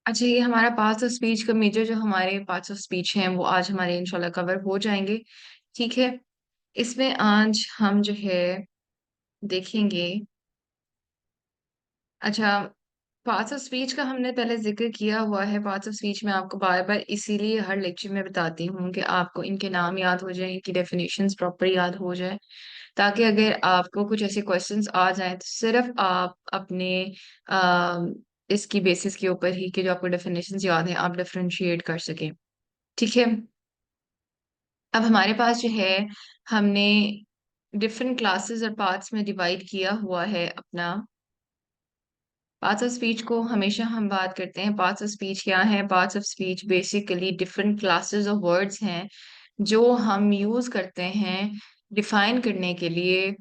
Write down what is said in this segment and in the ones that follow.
अच्छा, ये हमारा पार्ट्स ऑफ स्पीच का मेजर जो हमारे पार्ट्स ऑफ स्पीच हैं वो आज हमारे इंशाल्लाह कवर हो जाएंगे। ठीक है। इसमें आज हम जो है देखेंगे। अच्छा, पार्ट्स ऑफ स्पीच का हमने पहले जिक्र किया हुआ है। पार्ट्स ऑफ स्पीच में आपको बार बार इसीलिए हर लेक्चर में बताती हूँ कि आपको इनके नाम याद हो जाए, इनकी डेफिनेशंस प्रॉपर याद हो जाए, ताकि अगर आपको कुछ ऐसे क्वेश्चंस आ जाएं तो सिर्फ आप अपने आ, इसकी बेसिस के ऊपर ही कि जो आपको डेफिनेशंस याद है आप डिफरेंशिएट कर सकें। ठीक है। अब हमारे पास जो है हमने डिफरेंट क्लासेस और पार्ट्स में डिवाइड किया हुआ है अपना पार्ट्स ऑफ स्पीच को। हमेशा हम बात करते हैं पार्ट्स ऑफ स्पीच क्या है। Parts of speech basically different classes of words हैं जो हम यूज करते हैं डिफाइन करने के लिए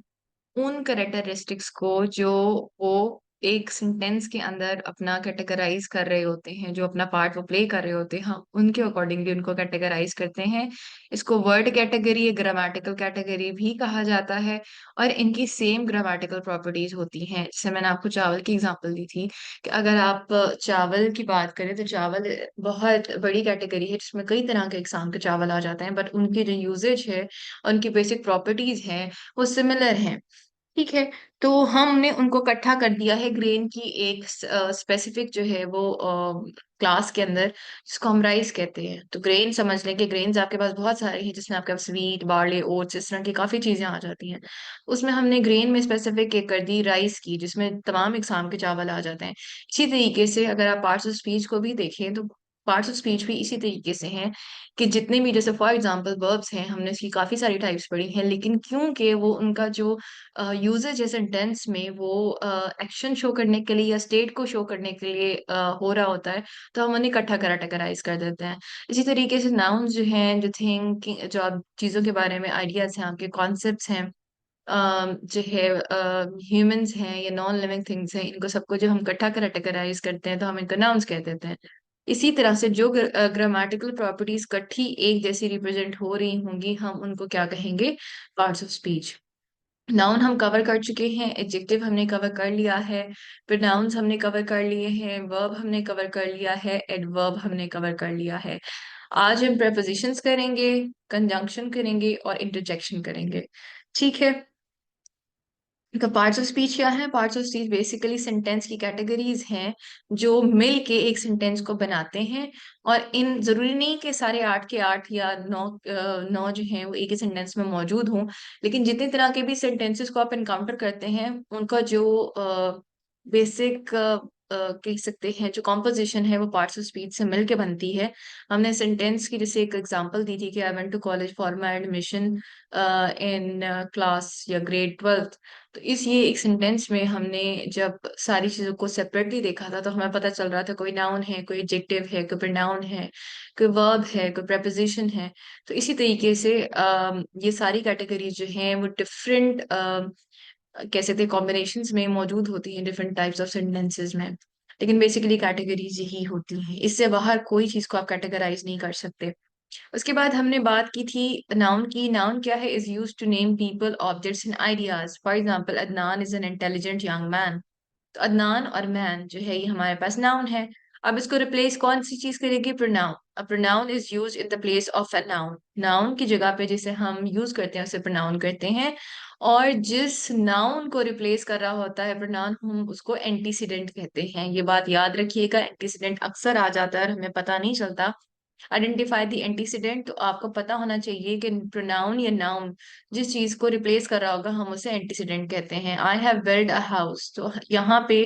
उन कैरेक्टरिस्टिक्स को जो वो एक सेंटेंस के अंदर अपना कैटेगराइज कर रहे होते हैं, जो अपना पार्ट वो प्ले कर रहे होते हैं, हम उनके अकॉर्डिंगली उनको कैटेगराइज करते हैं। इसको वर्ड कैटेगरी या ग्रामेटिकल कैटेगरी भी कहा जाता है। और इनकी सेम ग्रामेटिकल प्रॉपर्टीज होती हैं। जैसे मैंने आपको चावल की एग्जांपल दी थी कि अगर आप चावल की बात करें तो चावल बहुत बड़ी कैटेगरी है जिसमें कई तरह के एग्जाम के चावल आ जाते हैं, बट उनकी जो यूजेज है, उनकी बेसिक प्रॉपर्टीज हैं, वो सिमिलर हैं। ठीक है। तो हमने उनको इकट्ठा कर दिया है ग्रेन की एक स्पेसिफिक जो है वो क्लास के अंदर, जिसको हम राइस कहते हैं। तो ग्रेन समझ लें कि ग्रेन्स आपके पास बहुत सारे हैं, जिसमें आपके पास स्वीट, बार्ले, ओट्स, इस तरह की काफी चीजें आ जाती हैं। उसमें हमने ग्रेन में स्पेसिफिक एक कर दी राइस की, जिसमें तमाम इकसाम के चावल आ जाते हैं। इसी तरीके से अगर आप पार्ट्स ऑफ स्पीच को भी देखें तो पार्ट्स ऑफ स्पीच भी इसी तरीके से हैं कि जितने भी, जैसे फॉर एग्जांपल वर्ब्स हैं, हमने इसकी काफी सारी टाइप्स पढ़ी हैं, लेकिन क्योंकि वो उनका जो यूजेज है सेंटेंस में वो एक्शन शो करने के लिए या स्टेट को शो करने के लिए हो रहा होता है, तो हम उन्हें इकट्ठा कैटेगराइज कर देते हैं। इसी तरीके से नाउन्स जो हैं, जो थिंकिंग, जो आप चीजों के बारे में आइडियाज हैं, आपके कॉन्सेप्ट्स हैं, जो है ह्यूमंस हैं या नॉन लिविंग थिंग्स हैं, इनको सबको जो हम इकट्ठा कैटेगराइज करते हैं तो हम इनको नाउन्स कह देते हैं। इसी तरह से जो ग्रामेटिकल प्रॉपर्टीज इकट्ठी एक जैसी रिप्रेजेंट हो रही होंगी, हम उनको क्या कहेंगे? Parts of speech. नाउन हम कवर कर चुके हैं, एडजेक्टिव हमने कवर कर लिया है, प्रोनाउंस हमने कवर कर लिए हैं, वर्ब हमने कवर कर लिया है, एडवर्ब हमने कवर कर लिया है। आज हम प्रेपोजिशंस करेंगे, कंजंक्शन करेंगे और इंटरजेक्शन करेंगे। ठीक है। तो पार्ट्स ऑफ स्पीच क्या है? Parts of speech basically sentence की कैटेगरीज हैं जो मिल के एक सेंटेंस को बनाते हैं। और इन जरूरी नहीं कि सारे 8 के 8 या 9 जो हैं वो एक ही सेंटेंस में मौजूद हों, लेकिन जितने तरह के भी सेंटेंसेस को आप इनकाउंटर करते हैं उनका जो बेसिक कह सकते हैं जो कॉम्पोजिशन है वो पार्ट्स ऑफ स्पीच से मिलके बनती है। हमने सेंटेंस की जैसे एक एग्जांपल दी थी कि I went to college for my admission in class या ग्रेड 12th। तो इस ये एक सेंटेंस में हमने जब सारी चीजों को सेपरेटली देखा था तो हमें पता चल रहा था कोई नाउन है, कोई एडजेक्टिव है, कोई प्रोनाउन है, कोई वर्ब है, कोई प्रेपोजिशन है। तो इसी तरीके से ये सारी कैटेगरीज जो हैं वो डिफरेंट कह सकते हैं कॉम्बिनेशंस में मौजूद होती हैं डिफरेंट टाइप्स ऑफ सेंटेंसेस में। लेकिन बेसिकली कैटेगरीज यही होती हैं, इससे बाहर कोई चीज को आप कैटेगराइज नहीं कर सकते। उसके बाद हमने बात की थी नाउन की। नाउन क्या है? Is use to name people, objects and ideas. For example, Adnan is an intelligent young man. तो अदनान और मैन जो है ये हमारे पास नाउन है। अब इसको रिप्लेस कौन सी चीज करेगी? Pronoun. A pronoun is use in the place of a noun. Noun की जगह पे जिसे हम यूज करते हैं उसे प्रोनाउन करते हैं। और जिस नाउन को रिप्लेस कर रहा होता है प्रोनाउन, हम उसको एंटीसीडेंट कहते हैं। ये बात याद रखिएगा, एंटीसीडेंट अक्सर आ जाता है और हमें पता नहीं चलता। Identify the antecedent. तो आपको पता होना चाहिए कि प्रोनाउन या नाउन जिस चीज को रिप्लेस कर रहा होगा हम उसे एंटीसीडेंट कहते हैं। I have build a house. तो यहाँ पे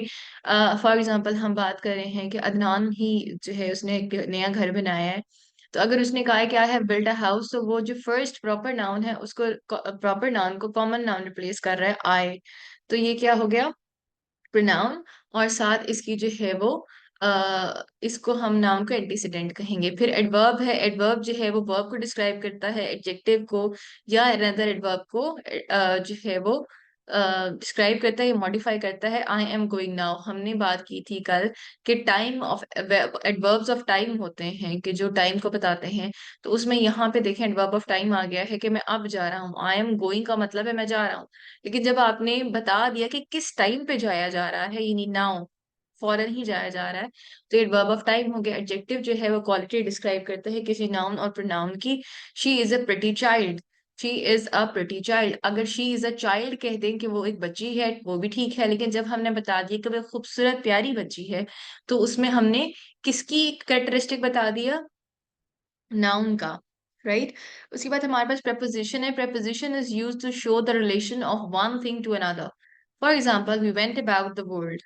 फॉर एग्जांपल हम बात कर रहे हैं कि अदनान ही जो है उसने एक नया घर बनाया है। तो अगर उसने कहा है कि I have build a house, तो वो जो फर्स्ट प्रॉपर नाउन है उसको, प्रॉपर नाउन को कॉमन नाउन रिप्लेस कर रहा है आई। तो ये क्या हो गया? प्रोनाउन। और साथ इसकी जो है वो इसको हम नाउन को एंटीसीडेंट कहेंगे। फिर एडवर्ब है। एडवर्ब जो है वो वर्ब को डिस्क्राइब करता है, एडजेक्टिव को या अनदर एडवर्ब को जो है वो डिस्क्राइब करता है या मॉडिफाई करता है। आई एम गोइंग नाउ। हमने बात की थी कल कि time of adverbs of time होते हैं कि जो टाइम को बताते हैं। तो उसमें यहाँ पे देखें एडवर्ब ऑफ टाइम आ गया है कि मैं अब जा रहा हूँ। आई एम गोइंग का मतलब है मैं जा रहा हूँ। लेकिन जब आपने बता दिया कि किस टाइम पे जाया जा रहा है, यानी नाउ, फौरन ही जाया जा रहा है, तो ये वर्ब ऑफ टाइम हो गया। एडजेक्टिव जो है वो क्वालिटी डिस्क्राइब करता है किसी नाउन और प्रोनाउन की। She is a pretty child, she is a pretty child. अगर शी इज अ चाइल्ड कह दें कि वो एक बच्ची है, वो भी ठीक है, लेकिन जब हमने बता दिया कि वो खूबसूरत प्यारी बच्ची है, तो उसमें हमने किसकी कैरेक्टरिस्टिक बता दिया? नाउन का, राइट। उसके बाद हमारे पास preposition है। preposition is used to show the relation of one thing to another. For example, we went about the world.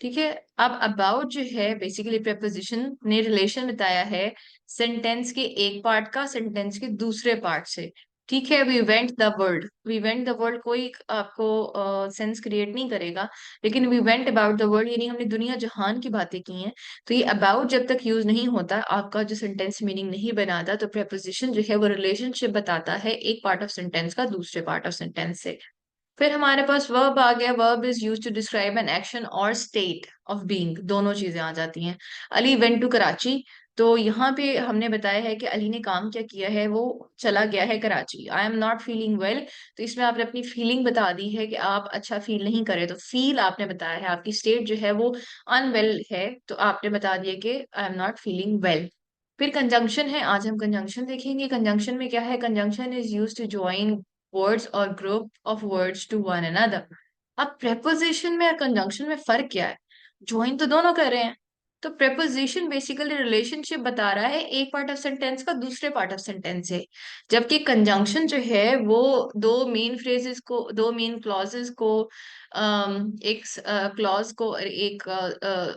ठीक है। अब अबाउट जो है बेसिकली preposition ने रिलेशन बताया है सेंटेंस के एक पार्ट का सेंटेंस के दूसरे पार्ट से। ठीक है। We went the world, we went the world कोई आपको सेंस क्रिएट नहीं करेगा, लेकिन we went about the world यानी हमने दुनिया जहान की बातें की हैं। तो ये अबाउट जब तक यूज नहीं होता, आपका जो सेंटेंस मीनिंग नहीं बनाता, तो preposition जो है वो रिलेशनशिप बताता है एक पार्ट ऑफ सेंटेंस का दूसरे पार्ट ऑफ सेंटेंस से। फिर हमारे पास वर्ब आ गया। Verb is use to describe an action और स्टेट ऑफ बीइंग, दोनों चीजें आ जाती हैं। अली वेंट टू कराची, तो यहाँ पे हमने बताया है कि अली ने काम क्या किया है, वो चला गया है कराची। आई एम नॉट फीलिंग वेल, तो इसमें आपने अपनी फीलिंग बता दी है कि आप अच्छा फील नहीं करे, तो फील आपने बताया है, आपकी स्टेट जो है वो अनवेल है, तो आपने बता दिया कि I am not feeling well. फिर कंजंक्शन है, आज हम कंजंक्शन देखेंगे। कंजंक्शन में क्या है? Conjunction is use to join words और group of words to one another. अब प्रेपोजिशन में और कंजंक्शन में फर्क क्या है? ज्वाइन तो दोनों कर रहे हैं। तो प्रेपोजिशन बेसिकली रिलेशनशिप बता रहा है एक पार्ट ऑफ सेंटेंस का दूसरे पार्ट ऑफ सेंटेंस से, जबकि कंजंक्शन जो है वो दो मेन फ्रेजेस को, दो मेन क्लॉजेस को, एक क्लॉज को और एक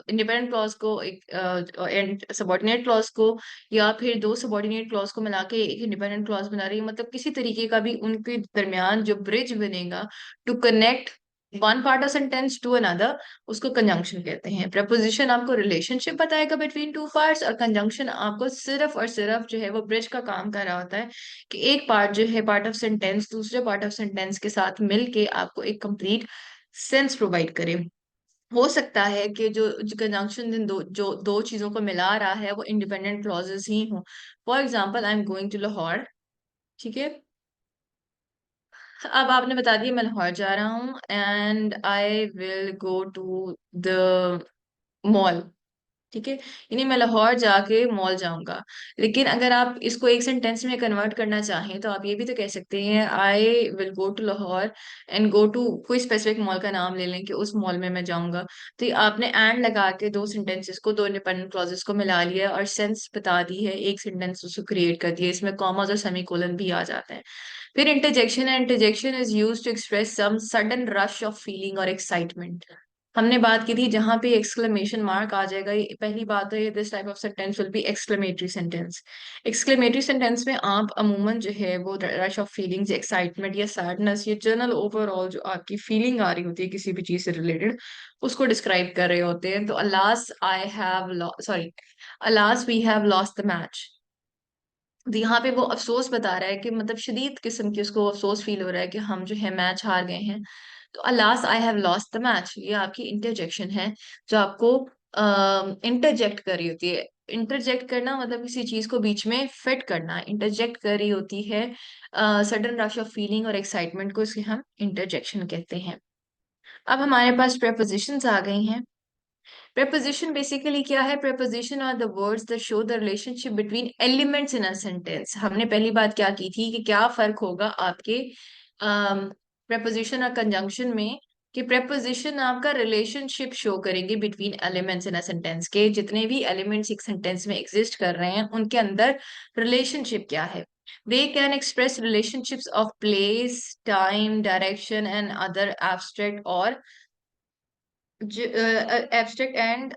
इंडिपेंडेंट क्लॉज को, एक सबॉर्डिनेट क्लॉज को, या फिर दो सबॉर्डिनेट क्लॉज को मिला के एक इंडिपेंडेंट क्लॉज बना रही है। मतलब किसी तरीके का भी उनके दरमियान जो ब्रिज बनेगा to connect one part of sentence to another, उसको कंजंक्शन कहते हैं। प्रपोजिशन आपको रिलेशनशिप बताएगा बिटवीन टू पार्ट्स, और कंजंक्शन आपको सिर्फ और सिर्फ जो है वो ब्रिज का काम कर रहा होता है कि एक पार्ट जो है पार्ट ऑफ सेंटेंस दूसरे पार्ट ऑफ सेंटेंस के साथ मिलके आपको एक कंप्लीट सेंस प्रोवाइड करे। हो सकता है कि जो कंजंक्शन इन दो चीजों को मिला रहा है वो इंडिपेंडेंट क्लॉजेस ही हों। For example, I am going to Lahore. ठीक है। अब आपने बता दिया मैं लाहौर जा रहा हूँ, and I will go to the mall. ठीक है। यानी मैं लाहौर जाके मॉल जाऊंगा। लेकिन अगर आप इसको एक सेंटेंस में कन्वर्ट करना चाहें, तो आप ये भी तो कह सकते हैं I will go to Lahore and go to, कोई स्पेसिफिक मॉल का नाम ले लें कि उस मॉल में मैं जाऊंगा। तो ये आपने एंड लगा के दो सेंटेंसेस को, दो इंडिपेंडेंट क्लॉजेस को मिला लिया और सेंस बता दी है, एक सेंटेंस उसको क्रिएट कर दिया। इसमें कॉमास और सेमीकोलन भी आ जाते हैं। फिर इंटरजेक्शन है। Interjection is use to express some sudden rush of feeling और एक्साइटमेंट। हमने बात की थी जहां पे एक्सक्लेमेशन मार्क आ जाएगा, ये पहली बात है, this type of sentence will be exclamatory sentence. Exclamatory sentence में आप अमूमन जो है वो रश ऑफ फीलिंग्स, एक्साइटमेंट या सैडनेस, ये जनरल ओवरऑल जो आपकी फीलिंग आ रही होती है किसी भी चीज से रिलेटेड, उसको डिस्क्राइब कर रहे होते हैं। तो alas I have, sorry, alas we have lost the match. तो यहाँ पे वो अफसोस बता रहा है कि मतलब शदीद किस्म की उसको अफसोस फील हो रहा है कि हम जो है मैच हार गए हैं। तो alas I have lost the match, ये आपकी इंटरजेक्शन है जो आपको इंटरजेक्ट कर रही होती है। इंटरजेक्ट करना मतलब किसी चीज को बीच में फिट करना, इंटरजेक्ट कर रही होती है सडन रश ऑफ फीलिंग और एक्साइटमेंट को, इसे हम इंटरजेक्शन कहते हैं। अब हमारे पास प्रेपोजिशंस आ गई हैं। Preposition बेसिकली क्या है? Preposition are the words that show the relationship between elements in a sentence। हमने पहली बात क्या की थी कि क्या फर्क होगा आपके preposition और conjunction में, कि preposition आपका रिलेशनशिप शो करेंगे between elements in a sentence, के जितने भी एलिमेंट्स एक सेंटेंस में एग्जिस्ट कर रहे हैं उनके अंदर रिलेशनशिप क्या है। They can express relationships of place, time, direction and other abstract or abstract and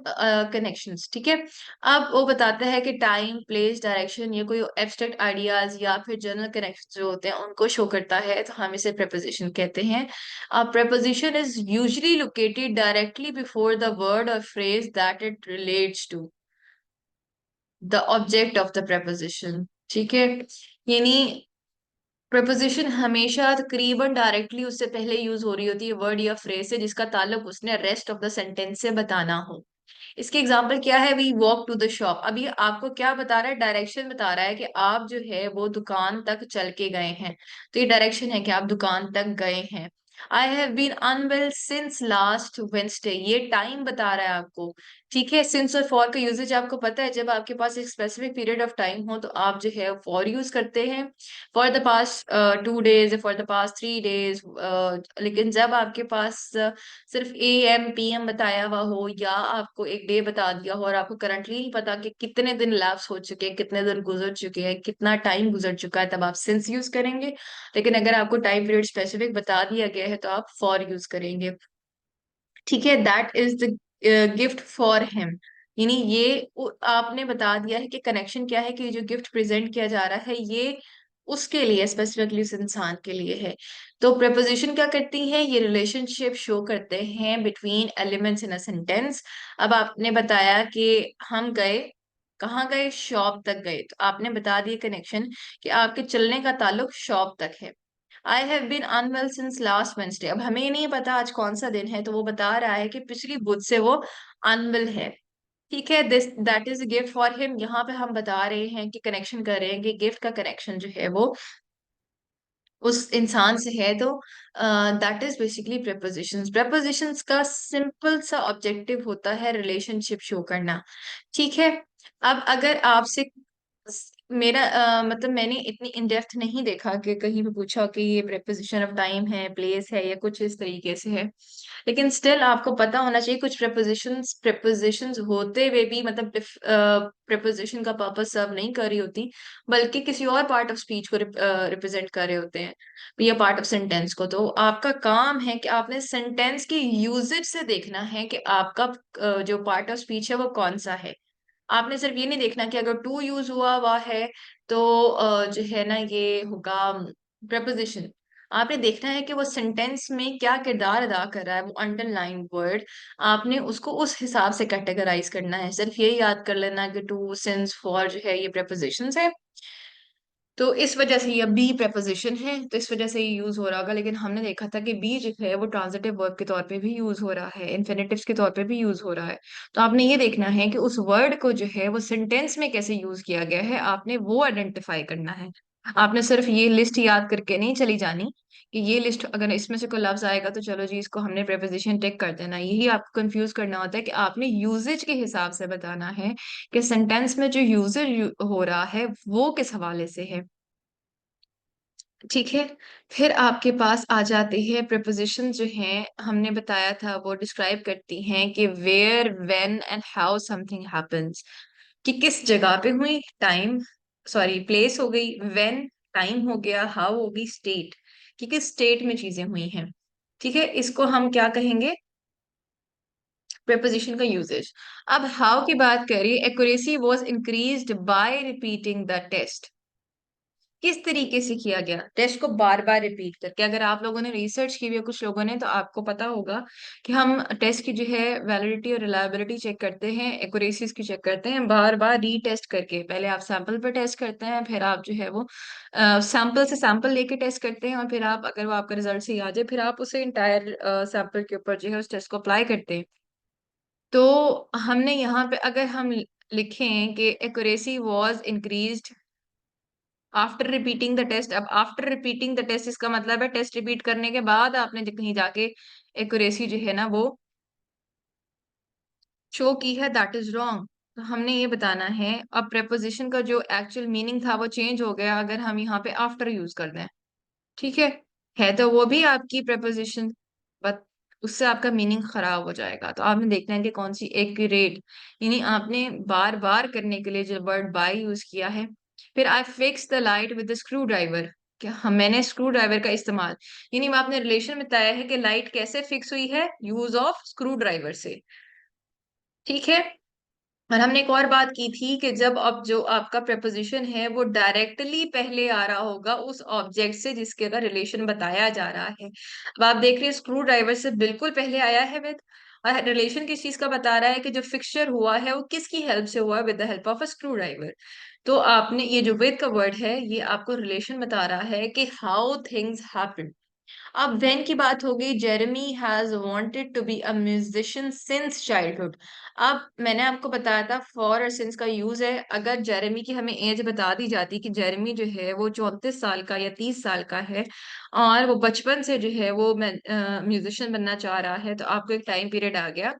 connections. ठीक है। अब वो बताता है कि टाइम, प्लेस, डायरेक्शन, ये कोई एब्स्ट्रैक्ट आइडियाज या फिर जनरल कनेक्शन जो होते हैं उनको शो करता है, तो हम इसे प्रेपोजिशन कहते हैं। Preposition is usually located directly before the word और phrase that it relates to the object of the preposition. ठीक है। यानी प्रपोजिशन हमेशा तकरीबन डायरेक्टली उससे पहले यूज हो रही होती है वर्ड या फ्रेज से जिसका ताल्लुक उसने रेस्ट ऑफ द सेंटेंस से बताना हो। इसके एग्जाम्पल क्या है? We walk to the shop. अभी आपको क्या बता रहा है? डायरेक्शन बता रहा है कि आप जो है वो दुकान तक चल के गए हैं, तो ये डायरेक्शन है कि आप दुकान तक गए हैं। I have been unwell since last Wednesday, ये टाइम बता रहा है आपको। ठीक है, सिंस और फॉर का यूजेज आपको पता है, जब आपके पास एक स्पेसिफिक पीरियड ऑफ टाइम हो तो आप जो है फॉर यूज करते हैं, for the past 2 days, for the past 3 days. लेकिन जब आपके पास सिर्फ AM PM बताया हुआ हो, या आपको एक डे बता दिया हो और आपको करंटली नहीं पता कि कितने दिन लैप्स हो चुके हैं, कितने दिन गुजर चुके हैं, कितना टाइम गुजर चुका है, तब आप सिंस यूज करेंगे। लेकिन अगर आपको टाइम पीरियड स्पेसिफिक बता दिया गया है तो आप फॉर यूज करेंगे। ठीक है, that is the gift for him, यानी ये आपने बता दिया है कि कनेक्शन क्या है, कि ये जो गिफ्ट प्रेजेंट किया जा रहा है ये उसके लिए, स्पेसिफिकली उस इंसान के लिए है। तो प्रेपोजिशन क्या करती है, ये रिलेशनशिप शो करते हैं between elements in a sentence. अब आपने बताया कि हम गए, कहाँ गए, शॉप तक गए, तो आपने बता दिया कनेक्शन कि आपके चलने का ताल्लुक शॉप तक है। I have been unwell since last Wednesday, अब हमें नहीं पता आज कौन सा दिन है, तो वो बता रहा है कि पिछली बुध से वो अनवेल है। ठीक है, this that is gift for him, यहाँ पे हम बता रहे हैं कि कनेक्शन कर रहे हैं कि गिफ्ट का कनेक्शन जो है वो उस इंसान से है। तो that is basically prepositions। prepositions का सिंपल सा ऑब्जेक्टिव होता है रिलेशनशिप शो करना। ठीक है, अब अगर आपसे मेरा मतलब मैंने इतनी इन डेप्थ नहीं देखा कि कहीं भी पूछा कि ये प्रेपोजिशन ऑफ टाइम है, प्लेस है, या कुछ इस तरीके से है। लेकिन स्टिल आपको पता होना चाहिए, कुछ प्रेपोजिशंस होते हुए भी मतलब प्रेपोजिशन का पर्पस सर्व नहीं कर रही होती, बल्कि किसी और पार्ट ऑफ स्पीच को रिप्रेजेंट कर रहे होते हैं, या पार्ट ऑफ सेंटेंस को। तो आपका काम है कि आपने सेंटेंस की यूजेज से देखना है कि आपका जो पार्ट ऑफ स्पीच है वो कौन सा है। आपने सिर्फ ये नहीं देखना कि अगर टू यूज हुआ हुआ है तो जो है ना ये होगा प्रपोजिशन। आपने देखना है कि वो सेंटेंस में क्या किरदार अदा कर रहा है, वो अंडरलाइन वर्ड, आपने उसको उस हिसाब से कैटेगराइज करना है। सिर्फ ये याद कर लेना कि टू, सिंस, फॉर जो है ये प्रपोजिशंस है, तो इस वजह से ये बी preposition है, तो इस वजह से ये यूज हो रहा होगा। लेकिन हमने देखा था कि बी जो है वो ट्रांजिटिव वर्ब के तौर पे भी यूज हो रहा है, इन्फिनेटिव्स के तौर पे भी यूज हो रहा है। तो आपने ये देखना है कि उस वर्ड को जो है वो सेंटेंस में कैसे यूज किया गया है, आपने वो आइडेंटिफाई करना है। आपने सिर्फ ये लिस्ट याद करके नहीं चली जानी कि ये लिस्ट अगर इसमें से कोई लफ्ज आएगा तो चलो जी इसको हमने प्रेपोजिशन टिक कर देना। यही आपको कंफ्यूज करना होता है कि आपने यूजेज के हिसाब से बताना है कि सेंटेंस में जो यूजेज हो रहा है वो किस हवाले से है। ठीक है, फिर आपके पास आ जाते हैं प्रेपोजिशन जो हैं, हमने बताया था वो डिस्क्राइब करती हैं कि where, when and how something happens, कि किस जगह पे हुई, टाइम, सॉरी प्लेस हो गई, व्हेन टाइम हो गया, हाउ होगी स्टेट, कि किस स्टेट में चीजें हुई हैं। ठीक है, इसको हम क्या कहेंगे, प्रेपोजिशन का यूजेज। अब हाउ की बात करें, accuracy was increased by repeating the test, किस तरीके से किया गया, टेस्ट को बार बार रिपीट करके। अगर आप लोगों ने रिसर्च की हुई है कुछ लोगों ने, तो आपको पता होगा कि हम टेस्ट की जो है वैलिडिटी और रिलायबिलिटी चेक करते हैं, एक्यूरेसीज की चेक करते हैं बार बार रीटेस्ट करके। पहले आप सैंपल पर टेस्ट करते हैं, फिर आप जो है वो सैंपल से सैंपल लेके टेस्ट करते हैं, और फिर आप अगर वो आपका रिजल्ट सही आ जाए फिर आप उसे इंटायर सैंपल के ऊपर जो है उस टेस्ट को अप्लाई करते हैं। तो हमने यहाँ पे अगर हम लिखें कि accuracy was increased after repeating the test, अब आफ्टर रिपीटिंग द टेस्ट इसका मतलब है टेस्ट रिपीट करने के बाद आपने कहीं जाके एक्यूरेसी जो है ना वो शो की है, दैट इज रॉन्ग। तो हमने ये बताना है, अब प्रेपोजिशन का जो एक्चुअल मीनिंग था वो चेंज हो गया अगर हम यहाँ पे आफ्टर यूज कर दें। ठीक है तो वो भी आपकी प्रेपोजिशन, बट उससे आपका मीनिंग खराब हो जाएगा। तो आपने देखना है कि कौन सी एक्यूरेट, यानी आपने बार बार करने के लिए जो वर्ड बाय यूज किया है। फिर I fix the light with the screw driver, क्या हम मैंने स्क्रू ड्राइवर का इस्तेमाल, यानी आपने रिलेशन बताया है कि लाइट कैसे फिक्स हुई है, यूज ऑफ स्क्रू ड्राइवर से। ठीक है, और हमने एक और बात की थी कि जब अब जो आपका प्रपोजिशन है वो डायरेक्टली पहले आ रहा होगा उस ऑब्जेक्ट से जिसके का रिलेशन बताया जा रहा है। अब आप देख रहे हैं स्क्रू ड्राइवर से बिल्कुल पहले आया है विद, और रिलेशन किस चीज का बता रहा है कि जो फिक्सचर हुआ है वो किसकी हेल्प से हुआ है, with the help of a screw driver. तो आपने ये जो विद का वर्ड है ये आपको रिलेशन बता रहा है कि हाउ थिंग्स हैपन, अब वेन की बात होगी, Jeremy has wanted to be a musician since childhood. अब मैंने आपको बताया था फॉर और सिंस का यूज है। अगर जेरेमी की हमें एज बता दी जाती कि जेरेमी जो है वो 34 साल का या 30 साल का है और वो बचपन से जो है वो म्यूजिशियन बनना चाह रहा है, तो आपको एक टाइम पीरियड आ गया।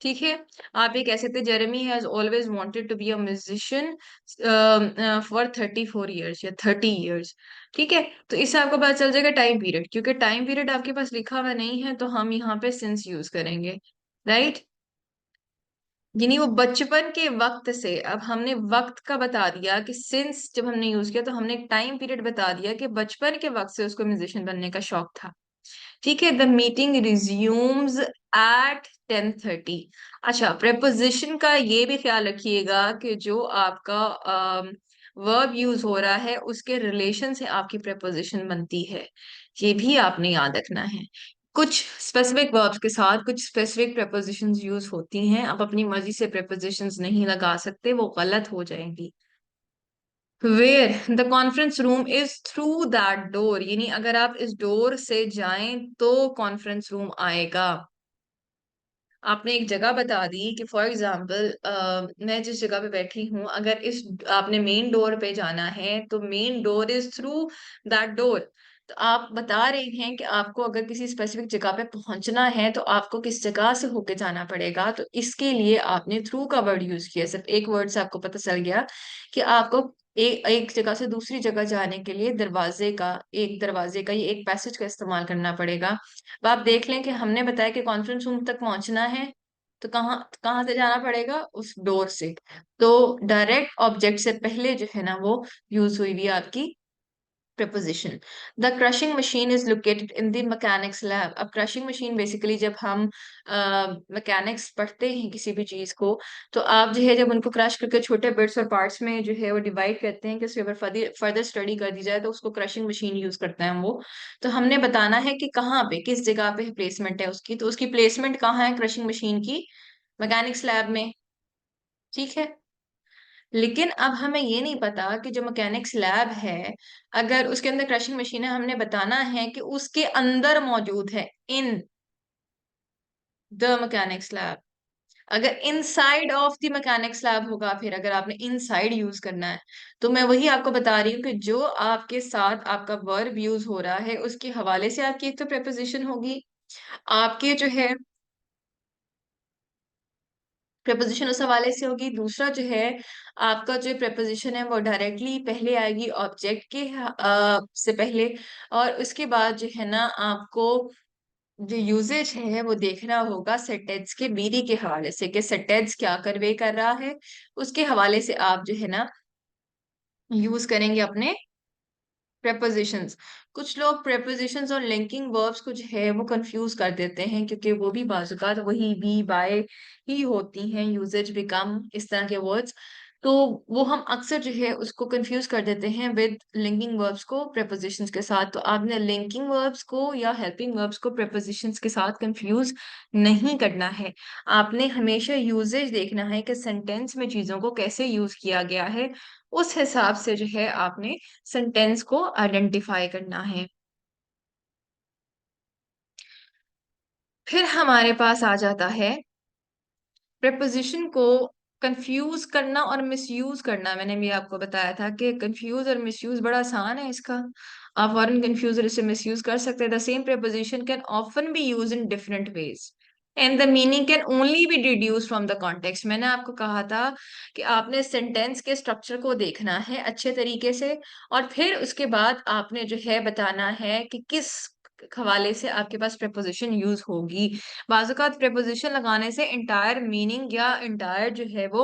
ठीक है, आप ये कह सकते हैं Jeremy has always wanted to be a musician for 34 years या 30 ईयर्स। ठीक है, तो इससे आपको पता चल जाएगा टाइम पीरियड, क्योंकि टाइम पीरियड आपके पास लिखा हुआ नहीं है तो हम यहाँ पे सिंस यूज करेंगे। राइट, यानी वो बचपन के वक्त से, अब हमने वक्त का बता दिया कि सिंस जब हमने यूज किया तो हमने एक टाइम पीरियड बता दिया कि बचपन के वक्त से उसको म्यूजिशियन बनने का शौक था। ठीक है, द मीटिंग रिज्यूम्स एट 10:30। अच्छा, प्रेपोजिशन का ये भी ख्याल रखिएगा कि जो आपका वर्ब यूज हो रहा है उसके रिलेशन से आपकी प्रेपोजिशन बनती है, ये भी आपने याद रखना है। कुछ स्पेसिफिक वर्ब्स के साथ कुछ स्पेसिफिक प्रेपोजिशंस यूज होती हैं, आप अपनी मर्जी से प्रेपोजिशंस नहीं लगा सकते, वो गलत हो जाएंगी। Where the conference room is through that door, यानी अगर आप इस डोर से जाएं तो कॉन्फ्रेंस रूम आएगा। आपने एक जगह बता दी कि फॉर एग्जाम्पल मैं जिस जगह पे बैठी हूँ, अगर इस आपने मेन डोर पे जाना है तो main door is through that door. तो आप बता रहे हैं कि आपको अगर किसी स्पेसिफिक जगह पे पहुंचना है तो आपको किस जगह से होके जाना पड़ेगा, तो इसके लिए आपने थ्रू का वर्ड यूज किया। सिर्फ एक वर्ड से आपको पता चल गया कि आपको एक जगह से दूसरी जगह जाने के लिए दरवाजे का ये एक पैसेज का इस्तेमाल करना पड़ेगा। अब आप देख लें कि हमने बताया कि कॉन्फ्रेंस रूम तक पहुंचना है तो कहाँ कहाँ से जाना पड़ेगा, उस डोर से। तो डायरेक्ट ऑब्जेक्ट से पहले जो है ना वो यूज हुई हुई है आपकी preposition। The crushing machine is located in the mechanics lab। अब crushing machine बेसिकली जब हम मैकेनिक्स पढ़ते हैं किसी भी चीज को, तो आप जो है जब उनको क्रश करके छोटे बिट्स और पार्ट्स में जो है वो डिवाइड करते हैं कि उसके ऊपर फर्दर स्टडी कर दी जाए, तो उसको क्रशिंग मशीन यूज करते हैं हम वो। तो हमने बताना है कि कहाँ पे किस जगह पे प्लेसमेंट है उसकी, तो उसकी प्लेसमेंट कहाँ है क्रशिंग मशीन की, मैकेनिक्स लैब में। ठीक है, लेकिन अब हमें ये नहीं पता कि जो मैकेनिक्स लैब है, अगर उसके अंदर क्रशिंग मशीन है, हमने बताना है कि उसके अंदर मौजूद है, इन द मैकेनिक्स लैब। अगर inside of the mechanics lab होगा, फिर अगर आपने इनसाइड यूज करना है, तो मैं वही आपको बता रही हूँ कि जो आपके साथ आपका वर्ब यूज हो रहा है उसके हवाले से आपकी एक तो प्रेपोजिशन होगी, आपके जो है प्रपोजिशन उस हवाले से होगी। दूसरा जो है आपका जो प्रपोजिशन है वो डायरेक्टली पहले आएगी ऑब्जेक्ट के से पहले। और उसके बाद जो है ना आपको जो यूजेज है वो देखना होगा सेंटेंस के बीदी के हवाले से कि सेंटेंस क्या कन्वे कर रहा है, उसके हवाले से आप जो है ना यूज करेंगे अपने prepositions। कुछ लोग prepositions और linking verbs को जो है वो कंफ्यूज कर देते हैं, क्योंकि वो भी बाजुकात वही बी बाय ही होती हैं, यूजेज बिकम इस तरह के वर्ड्स। तो वो हम अक्सर जो है उसको कंफ्यूज कर देते हैं विद लिंकिंग वर्ब्स को prepositions के साथ। तो आपने लिंकिंग वर्ब्स को या हेल्पिंग वर्ब्स को prepositions के साथ कंफ्यूज नहीं करना है। आपने हमेशा यूजेज देखना है कि सेंटेंस में चीजों को कैसे यूज किया गया है, उस हिसाब से जो है आपने सेंटेंस को आइडेंटिफाई करना है। फिर हमारे पास आ जाता है प्रेपोजिशन को कंफ्यूज करना और मिसयूज करना। मैंने भी आपको बताया था कि कंफ्यूज और मिसयूज बड़ा आसान है इसका, आप फॉरन कंफ्यूज और इसे मिसयूज कर सकते हैं। The same preposition can often be use in different ways and the meaning can only be deduce from the context. मैंने आपको कहा था कि आपने सेंटेंस के स्ट्रक्चर को देखना है अच्छे तरीके से, और फिर उसके बाद आपने जो है बताना है कि किस हवाले से आपके पास प्रेपोजिशन यूज होगी। बाज़ात प्रेपोजिशन लगाने से इंटायर मीनिंग या इंटायर जो है वो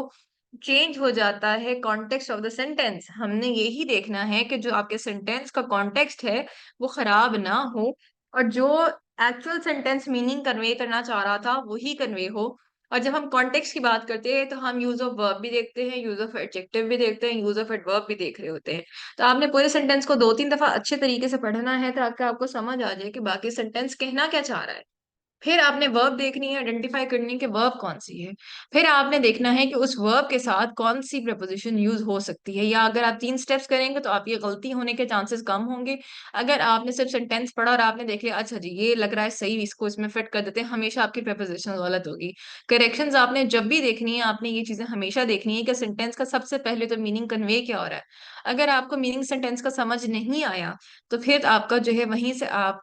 चेंज हो जाता है कॉन्टेक्स्ट ऑफ द सेंटेंस। हमने यही देखना है कि जो आपके सेंटेंस का कॉन्टेक्स्ट है वो खराब ना हो, और जो एक्चुअल सेंटेंस मीनिंग कन्वे करना चाह रहा था वही कन्वे हो। और जब हम कॉन्टेक्स्ट की बात करते हैं तो हम यूज ऑफ वर्ब भी देखते हैं, यूज ऑफ एडजेक्टिव भी देखते हैं, यूज ऑफ एडवर्ब भी देख रहे होते हैं। तो आपने पूरे सेंटेंस को 2-3 दफा अच्छे तरीके से पढ़ना है ताकि आपको समझ आ जाए कि बाकी सेंटेंस कहना क्या चाह रहा है। फिर आपने वर्ब देखनी है, आइडेंटिफाई करनी है कि वर्ब कौन सी है। फिर आपने देखना है कि उस वर्ब के साथ कौन सी प्रपोजिशन यूज हो सकती है, या अगर आप 3 स्टेप्स करेंगे तो आपकी गलती होने के चांसेस कम होंगे। अगर आपने सिर्फ सेंटेंस पढ़ा और आपने देख लिया अच्छा जी ये लग रहा है सही, इसको इसमें फिट कर देते हैं, हमेशा आपकी प्रपोजिशन गलत होगी। करेक्शंस आपने जब भी देखनी है, आपने ये चीजें हमेशा देखनी है कि सेंटेंस का सबसे पहले तो मीनिंग कन्वे क्या हो रहा है। अगर आपको मीनिंग सेंटेंस का समझ नहीं आया तो फिर आपका जो है वहीं से आप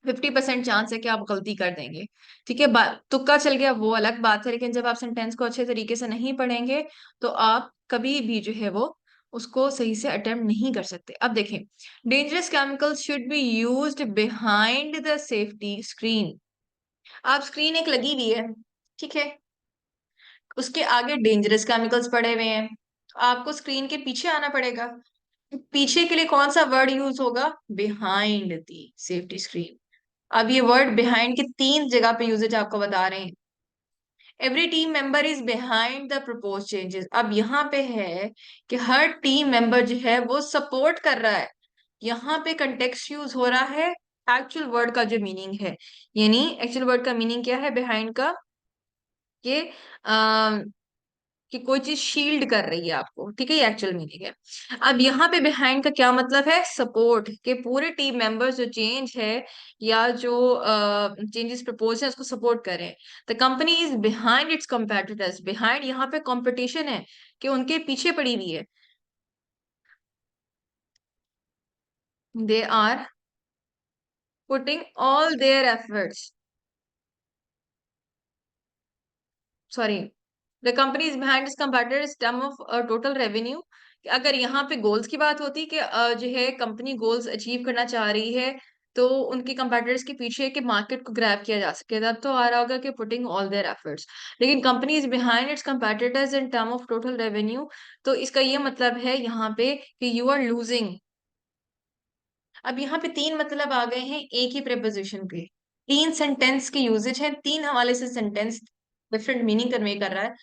50% चांस है कि आप गलती कर देंगे। ठीक है, तुक्का चल गया वो अलग बात है, लेकिन जब आप सेंटेंस को अच्छे तरीके से नहीं पढ़ेंगे तो आप कभी भी जो है वो उसको सही से अटेम्प्ट नहीं कर सकते। अब देखें, dangerous chemicals should be used behind the safety screen. आप स्क्रीन एक लगी हुई है, ठीक है, उसके आगे डेंजरस केमिकल्स पड़े हुए हैं, आपको स्क्रीन के पीछे आना पड़ेगा। पीछे के लिए कौन सा वर्ड यूज होगा? Behind the safety screen. अब ये वर्ड बिहाइंड के 3 जगह पे यूजेज आपको बता रहे हैं। Every team member is behind the propose changes. अब यहाँ पे है कि हर टीम मेंबर जो है वो सपोर्ट कर रहा है। यहाँ पे कंटेक्स्ट यूज हो रहा है एक्चुअल वर्ड का जो मीनिंग है। यानी एक्चुअल वर्ड का मीनिंग क्या है बिहाइंड का? कि कि कोई चीज शील्ड कर रही है आपको, ठीक है, ये एक्चुअल मीनिंग है। अब यहाँ पे बिहाइंड का क्या मतलब है? सपोर्ट, के पूरे टीम मेंबर्स जो चेंज है या जो चेंजेस प्रपोज है उसको सपोर्ट करें। The company is behind its competitors। Behind यहाँ पे कंपटीशन है कि उनके पीछे पड़ी हुई है। They are putting all their efforts, sorry, the company is behind its competitors term of total revenue. अगर यहाँ पे गोल्स की बात होती कि जो है कंपनी गोल्स अचीव करना चाह रही है तो उनके कंपेटिटर्स के पीछे कि मार्केट को ग्रैब किया जा सके, तब तो आ रहा होगा कि पुटिंग ऑल देयर एफर्ट्स। लेकिन company is behind it's competitors in term of total revenue, तो इसका ये मतलब है यहाँ पे कि यू आर लूजिंग। अब यहाँ पे 3 मतलब आ गए हैं एक ही प्रेपोजिशन पे। 3 सेंटेंस के यूजेज है, 3 हवाले से सेंटेंस डिफरेंट मीनिंग कन्वे कर रहा है।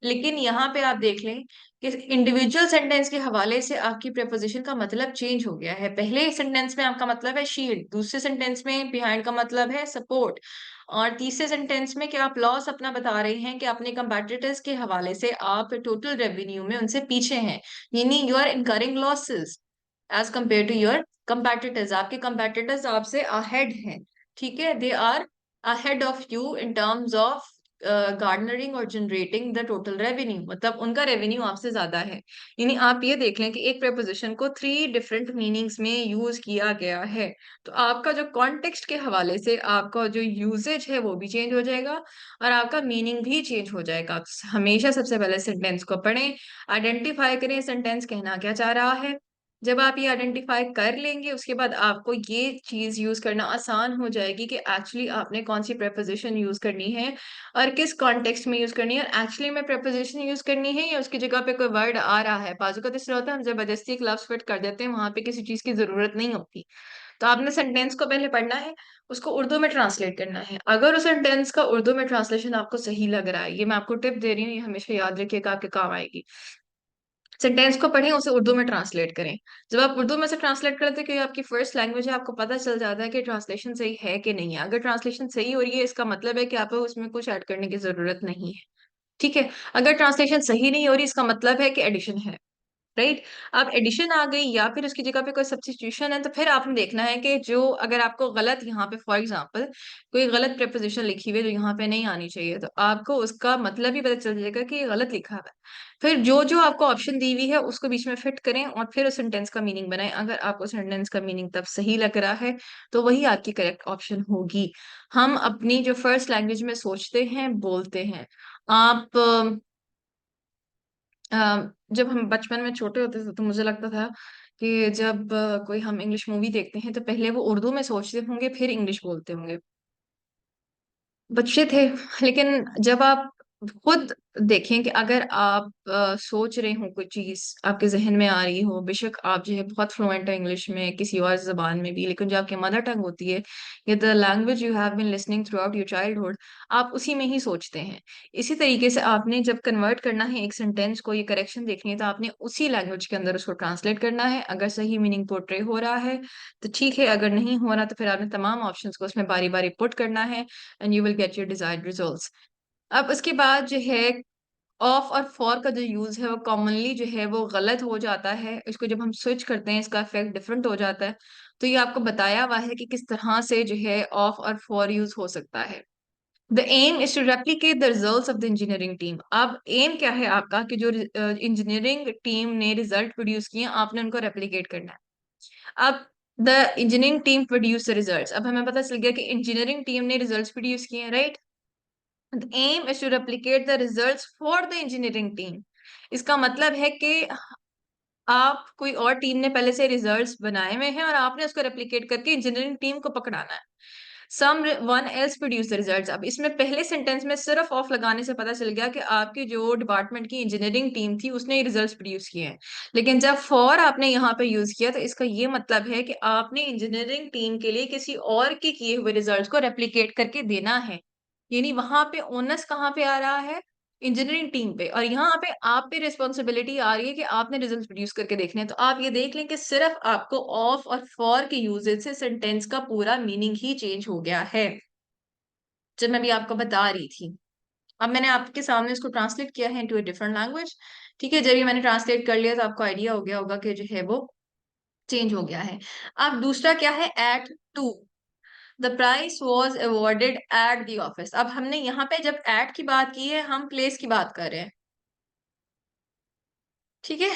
लेकिन यहाँ पे आप देख लें कि इंडिविजुअल सेंटेंस के हवाले से आपकी प्रेपोजिशन का मतलब चेंज हो गया है। पहले सेंटेंस में आपका मतलब है शील्ड, दूसरे सेंटेंस में बिहाइंड का मतलब है सपोर्ट, और तीसरे सेंटेंस में क्या आप लॉस अपना बता रहे हैं कि अपने कंपेटिटर्स के हवाले से आप टोटल रेवेन्यू में उनसे पीछे हैं। यानी you are incurring losses as compare to your competitors. आपके कंपेटिटर्स आपसे अहेड हैं, ठीक है, they are ahead of you in terms of garnering और जनरेटिंग द टोटल रेवेन्यू, मतलब उनका रेवेन्यू आपसे ज्यादा है। यानी आप ये देख लें कि एक प्रपोजिशन को 3 डिफरेंट मीनिंग्स में यूज किया गया है। तो आपका जो कॉन्टेक्स्ट के हवाले से आपका जो यूजेज है वो भी चेंज हो जाएगा और आपका मीनिंग भी चेंज हो जाएगा। तो हमेशा सबसे पहले सेंटेंस को पढ़ें, आइडेंटिफाई करें सेंटेंस कहना क्या चाह रहा है। जब आप ये आइडेंटिफाई कर लेंगे उसके बाद आपको ये चीज यूज करना आसान हो जाएगी कि एक्चुअली आपने कौन सी preposition यूज करनी है और किस कॉन्टेक्स्ट में यूज करनी है, और एक्चुअली में preposition यूज करनी है या उसकी जगह पे कोई वर्ड आ रहा है। बाजू का तो इसलिए होता है हम जबरदस्ती एक लफ्ज फिट कर देते हैं वहां पे किसी चीज की जरूरत नहीं होती। तो आपने सेंटेंस को पहले पढ़ना है, उसको उर्दू में ट्रांसलेट करना है। अगर उस सेंटेंस का उर्दू में ट्रांसलेशन आपको सही लग रहा है, ये मैं आपको टिप दे रही हूँ, ये हमेशा याद रखिएगा, आपके काम आएगी। सेंटेंस को पढ़ें, उसे उर्दू में ट्रांसलेट करें। जब आप उर्दू में से ट्रांसलेट करते हैं, क्योंकि आपकी फर्स्ट लैंग्वेज है, आपको पता चल जाता है कि ट्रांसलेशन सही है कि नहीं है। अगर ट्रांसलेशन सही हो रही है इसका मतलब है कि आपको उसमें कुछ ऐड करने की जरूरत नहीं है, ठीक है। अगर ट्रांसलेशन सही नहीं हो रही इसका मतलब है कि एडिशन है, राइट। अब एडिशन आ गई या फिर उसकी जगह पे कोई सब्स्टिट्यूशन है, तो फिर आपने देखना है कि जो अगर आपको गलत यहाँ पे फॉर एग्जांपल कोई गलत प्रेपोजिशन लिखी हुई है जो यहाँ पे नहीं आनी चाहिए, तो आपको उसका मतलब ही पता चल जाएगा कि ये गलत लिखा हुआ है। फिर जो जो आपको ऑप्शन दी हुई है उसको बीच में फिट करें और फिर उस सेंटेंस का मीनिंग बनाएं। अगर आपको सेंटेंस का मीनिंग तब सही लग रहा है तो वही आपकी करेक्ट ऑप्शन होगी। हम अपनी जो फर्स्ट लैंग्वेज में सोचते हैं बोलते हैं। आप जब हम बचपन में छोटे होते थे तो मुझे लगता था कि जब कोई हम इंग्लिश मूवी देखते हैं तो पहले वो उर्दू में सोचते होंगे फिर इंग्लिश बोलते होंगे। बच्चे थे, लेकिन जब आप खुद देखें कि अगर आप सोच रहे हो कोई चीज आपके जहन में आ रही हो, बेशक आप जो है बहुत फ्लुएंट है इंग्लिश में किसी और जबान में भी, लेकिन जो आपकी मदर टंग होती है या the language you have been listening throughout your childhood, आप उसी में ही सोचते हैं। इसी तरीके से आपने जब कन्वर्ट करना है एक सेंटेंस को, ये करेक्शन देखनी है, तो आपने उसी लैंग्वेज के अंदर उसको ट्रांसलेट करना है। अगर सही मीनिंग पोर्ट्रे हो रहा है तो ठीक है, अगर नहीं हो रहा तो फिर आपने तमाम ऑप्शंस को उसमें बारी बारी पुट करना है, and you will get your desired results. अब उसके बाद जो है ऑफ और फॉर का जो यूज है वो कॉमनली जो है वो गलत हो जाता है। इसको जब हम स्विच करते हैं इसका इफेक्ट डिफरेंट हो जाता है। तो ये आपको बताया हुआ है कि किस तरह से जो है ऑफ और फॉर यूज हो सकता है। The aim is to replicate the results of the engineering team. अब एम क्या है आपका कि जो इंजीनियरिंग टीम ने रिजल्ट प्रोड्यूस किए आपने उनको रेप्लीकेट करना है। अब the engineering team produce the results, अब हमें पता चल गया कि इंजीनियरिंग टीम ने रिजल्ट्स प्रोड्यूस किए हैं, right. The aim is to replicate the results for the engineering team। इसका मतलब है कि आप कोई और टीम ने पहले से रिजल्ट्स बनाए हुए हैं और आपने उसको रेप्लिकेट करके इंजीनियरिंग टीम को पकड़ाना है। Someone else produce the results. अब इसमें पहले सेंटेंस में सिर्फ ऑफ लगाने से पता चल गया कि आपकी जो डिपार्टमेंट की इंजीनियरिंग टीम थी उसने रिजल्ट्स प्रोड्यूस किए हैं। लेकिन जब फॉर आपने यहाँ पे यूज किया तो इसका ये मतलब है कि आपने इंजीनियरिंग टीम के लिए किसी और के किए हुए रिजल्ट्स को रेप्लिकेट करके देना है। यानी वहां पे ओनस कहाँ पे आ रहा है, इंजीनियरिंग टीम पे, और यहाँ पे आप पे रिस्पॉन्सिबिलिटी आ रही है कि आपने रिजल्ट प्रोड्यूस करके देखने हैं। तो आप ये देख लें कि सिर्फ आपको ऑफ और फॉर के यूजेज से सेंटेंस का पूरा मीनिंग ही चेंज हो गया है, जब मैं भी आपको बता रही थी। अब मैंने आपके सामने इसको ट्रांसलेट किया है इनटू अ डिफरेंट लैंग्वेज। ठीक है, जब ये मैंने ट्रांसलेट कर लिया तो आपको आइडिया हो गया होगा कि जो है वो चेंज हो गया है। अब दूसरा क्या है, at to. The price was awarded at the office. अब हमने यहाँ पे जब एट की बात की है हम प्लेस की बात कर रहे हैं, ठीक है।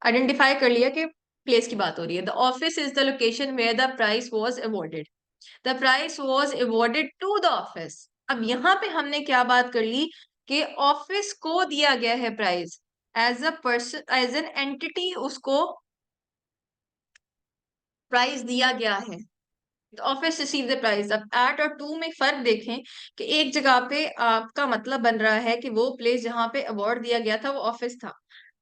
आइडेंटिफाई कर लिया कि प्लेस की बात हो रही है। The office is the location where the price was awarded. The price was awarded to the office. अब यहाँ पे हमने क्या बात कर ली कि ऑफिस को दिया गया है price, as a person as an entity उसको प्राइस दिया गया है। Office receive the prize. अब एट और टू में फर्क देखें कि एक जगह पे आपका मतलब बन रहा है कि वो प्लेस जहाँ पे अवार्ड दिया गया था वो ऑफिस था,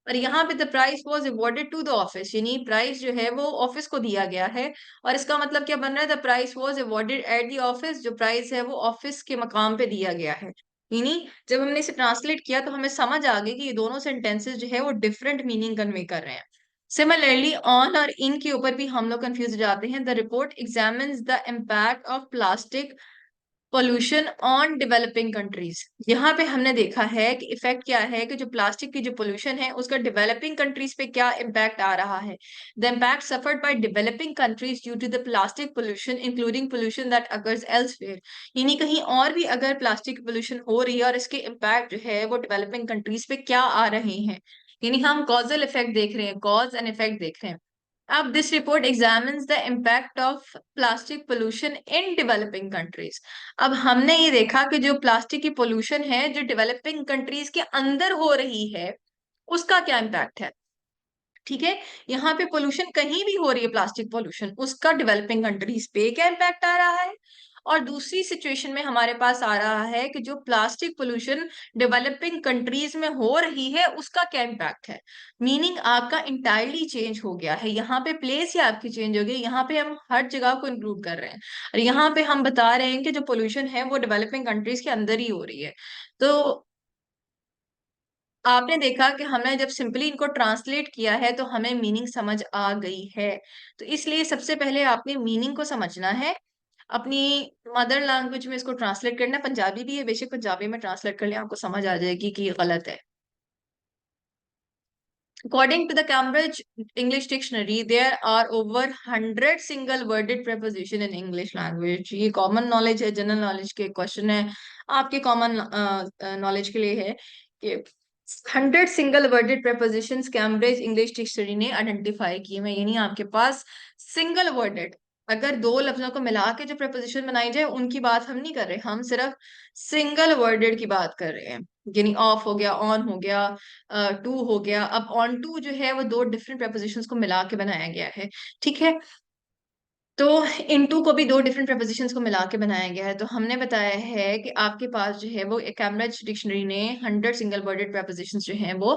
और यहाँ पे the prize was awarded to the office, यानी प्राइस जो है वो ऑफिस को दिया गया है। और इसका मतलब क्या बन रहा है, the prize was awarded at the office, जो प्राइस है वो ऑफिस के मकाम पे दिया गया है। यानी जब हमने इसे ट्रांसलेट किया तो हमें समझ आ गई कि ये दोनों सेंटेंसेस जो है वो डिफरेंट मीनिंग कन्वे कर रहे हैं। सिमिलरली ऑन और इन के ऊपर भी हम लोग कंफ्यूज हो जाते हैं। The report examines the impact of plastic pollution on developing countries. यहाँ पे हमने देखा है कि इफेक्ट क्या है, कि जो प्लास्टिक की जो पोल्यूशन है उसका डेवलपिंग कंट्रीज पे क्या इम्पैक्ट आ रहा है। The impact suffered by developing countries due to the plastic pollution including pollution that occurs elsewhere. यानी कहीं और भी अगर प्लास्टिक पोल्यूशन हो रही है और इसके इम्पैक्ट जो है वो डेवलपिंग कंट्रीज पे क्या आ रहे हैं, यानी हम कॉजल इफेक्ट देख रहे हैं, कॉज एंड इफेक्ट देख रहे हैं। अब this report examines the impact of plastic pollution in developing countries. अब हमने ये देखा कि जो प्लास्टिक की पोल्यूशन है जो डेवलपिंग कंट्रीज के अंदर हो रही है उसका क्या इम्पैक्ट है। ठीक है, यहाँ पे पोल्यूशन कहीं भी हो रही है, प्लास्टिक पोल्यूशन, उसका डेवलपिंग कंट्रीज पे क्या इम्पैक्ट आ रहा है। और दूसरी सिचुएशन में हमारे पास आ रहा है कि जो प्लास्टिक पोल्यूशन डेवलपिंग कंट्रीज में हो रही है उसका क्या इम्पैक्ट है। मीनिंग आपका इंटायरली चेंज हो गया है। यहाँ पे प्लेस ही आपकी चेंज हो गई, यहाँ पे हम हर जगह को इंक्लूड कर रहे हैं, और यहाँ पे हम बता रहे हैं कि जो पोल्यूशन है वो डेवलपिंग कंट्रीज के अंदर ही हो रही है। तो आपने देखा कि हमने जब सिंपली इनको ट्रांसलेट किया है तो हमें मीनिंग समझ आ गई है। तो इसलिए सबसे पहले आपने मीनिंग को समझना है, अपनी मदर लैंग्वेज में इसको ट्रांसलेट करना है। पंजाबी भी है, बेशक पंजाबी में ट्रांसलेट कर लें, आपको समझ आ जाएगी कि ये गलत है। According to the Cambridge English Dictionary, there are over 100 single worded preposition in English language। ये कॉमन नॉलेज है, जनरल नॉलेज के क्वेश्चन है, आपके कॉमन नॉलेज के लिए है कि 100 single worded prepositions Cambridge English dictionary ने आइडेंटिफाई किए हैं। यानी आपके पास सिंगल वर्डेड, अगर दो लफ्जों को मिला के जो preposition बनाई जाए उनकी बात हम नहीं कर रहे, हम सिर्फ सिंगल वर्डेड की बात कर रहे हैं। यानी ऑफ हो गया, ऑन हो गया, टू हो गया। अब ऑन टू जो है वो दो डिफरेंट prepositions को मिला के बनाया गया है, ठीक है। तो इनटू को भी दो डिफरेंट प्रपोजिशंस को मिला के बनाया गया है। तो हमने बताया है कि आपके पास जो है वो एक कैम्ब्रिज डिक्शनरी ने 100 सिंगल वर्डेड प्रपोजिशंस जो हैं वो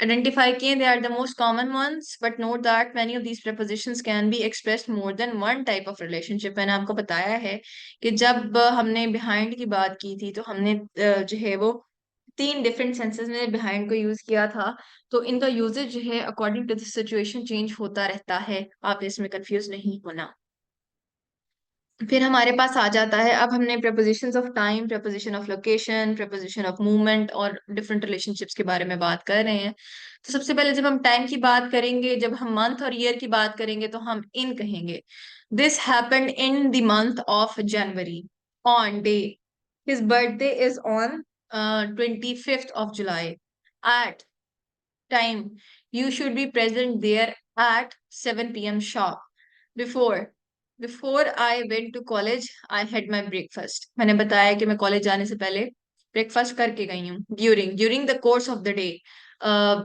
आइडेंटिफाई किए। They are the most common ones, but note that many of these prepositions can be expressed more than one type of relationship. मैंने आपको बताया है कि जब हमने बिहाइंड की बात की थी तो हमने जो है वो तीन डिफरेंट सेंसेस में बिहाइंड को यूज किया था। तो इनका यूजेज जो है according to the situation change होता रहता है, आप इसमें कंफ्यूज नहीं होना। फिर हमारे पास आ जाता है, अब हमने propositions of time, preposition of location, preposition of movement और डिफरेंट रिलेशनशिप्स के बारे में बात कर रहे हैं। तो सबसे पहले जब हम टाइम की बात करेंगे, जब हम मंथ और ईयर की बात करेंगे तो हम इन कहेंगे। This happened in the month of January on day his birthday is on 25th of July at time you should be present there at 7 p.m. sharp. Before before I went to college, I had my breakfast. मैंने बताया कि मैं college जाने से पहले breakfast करके गई हूँ। During the course of the day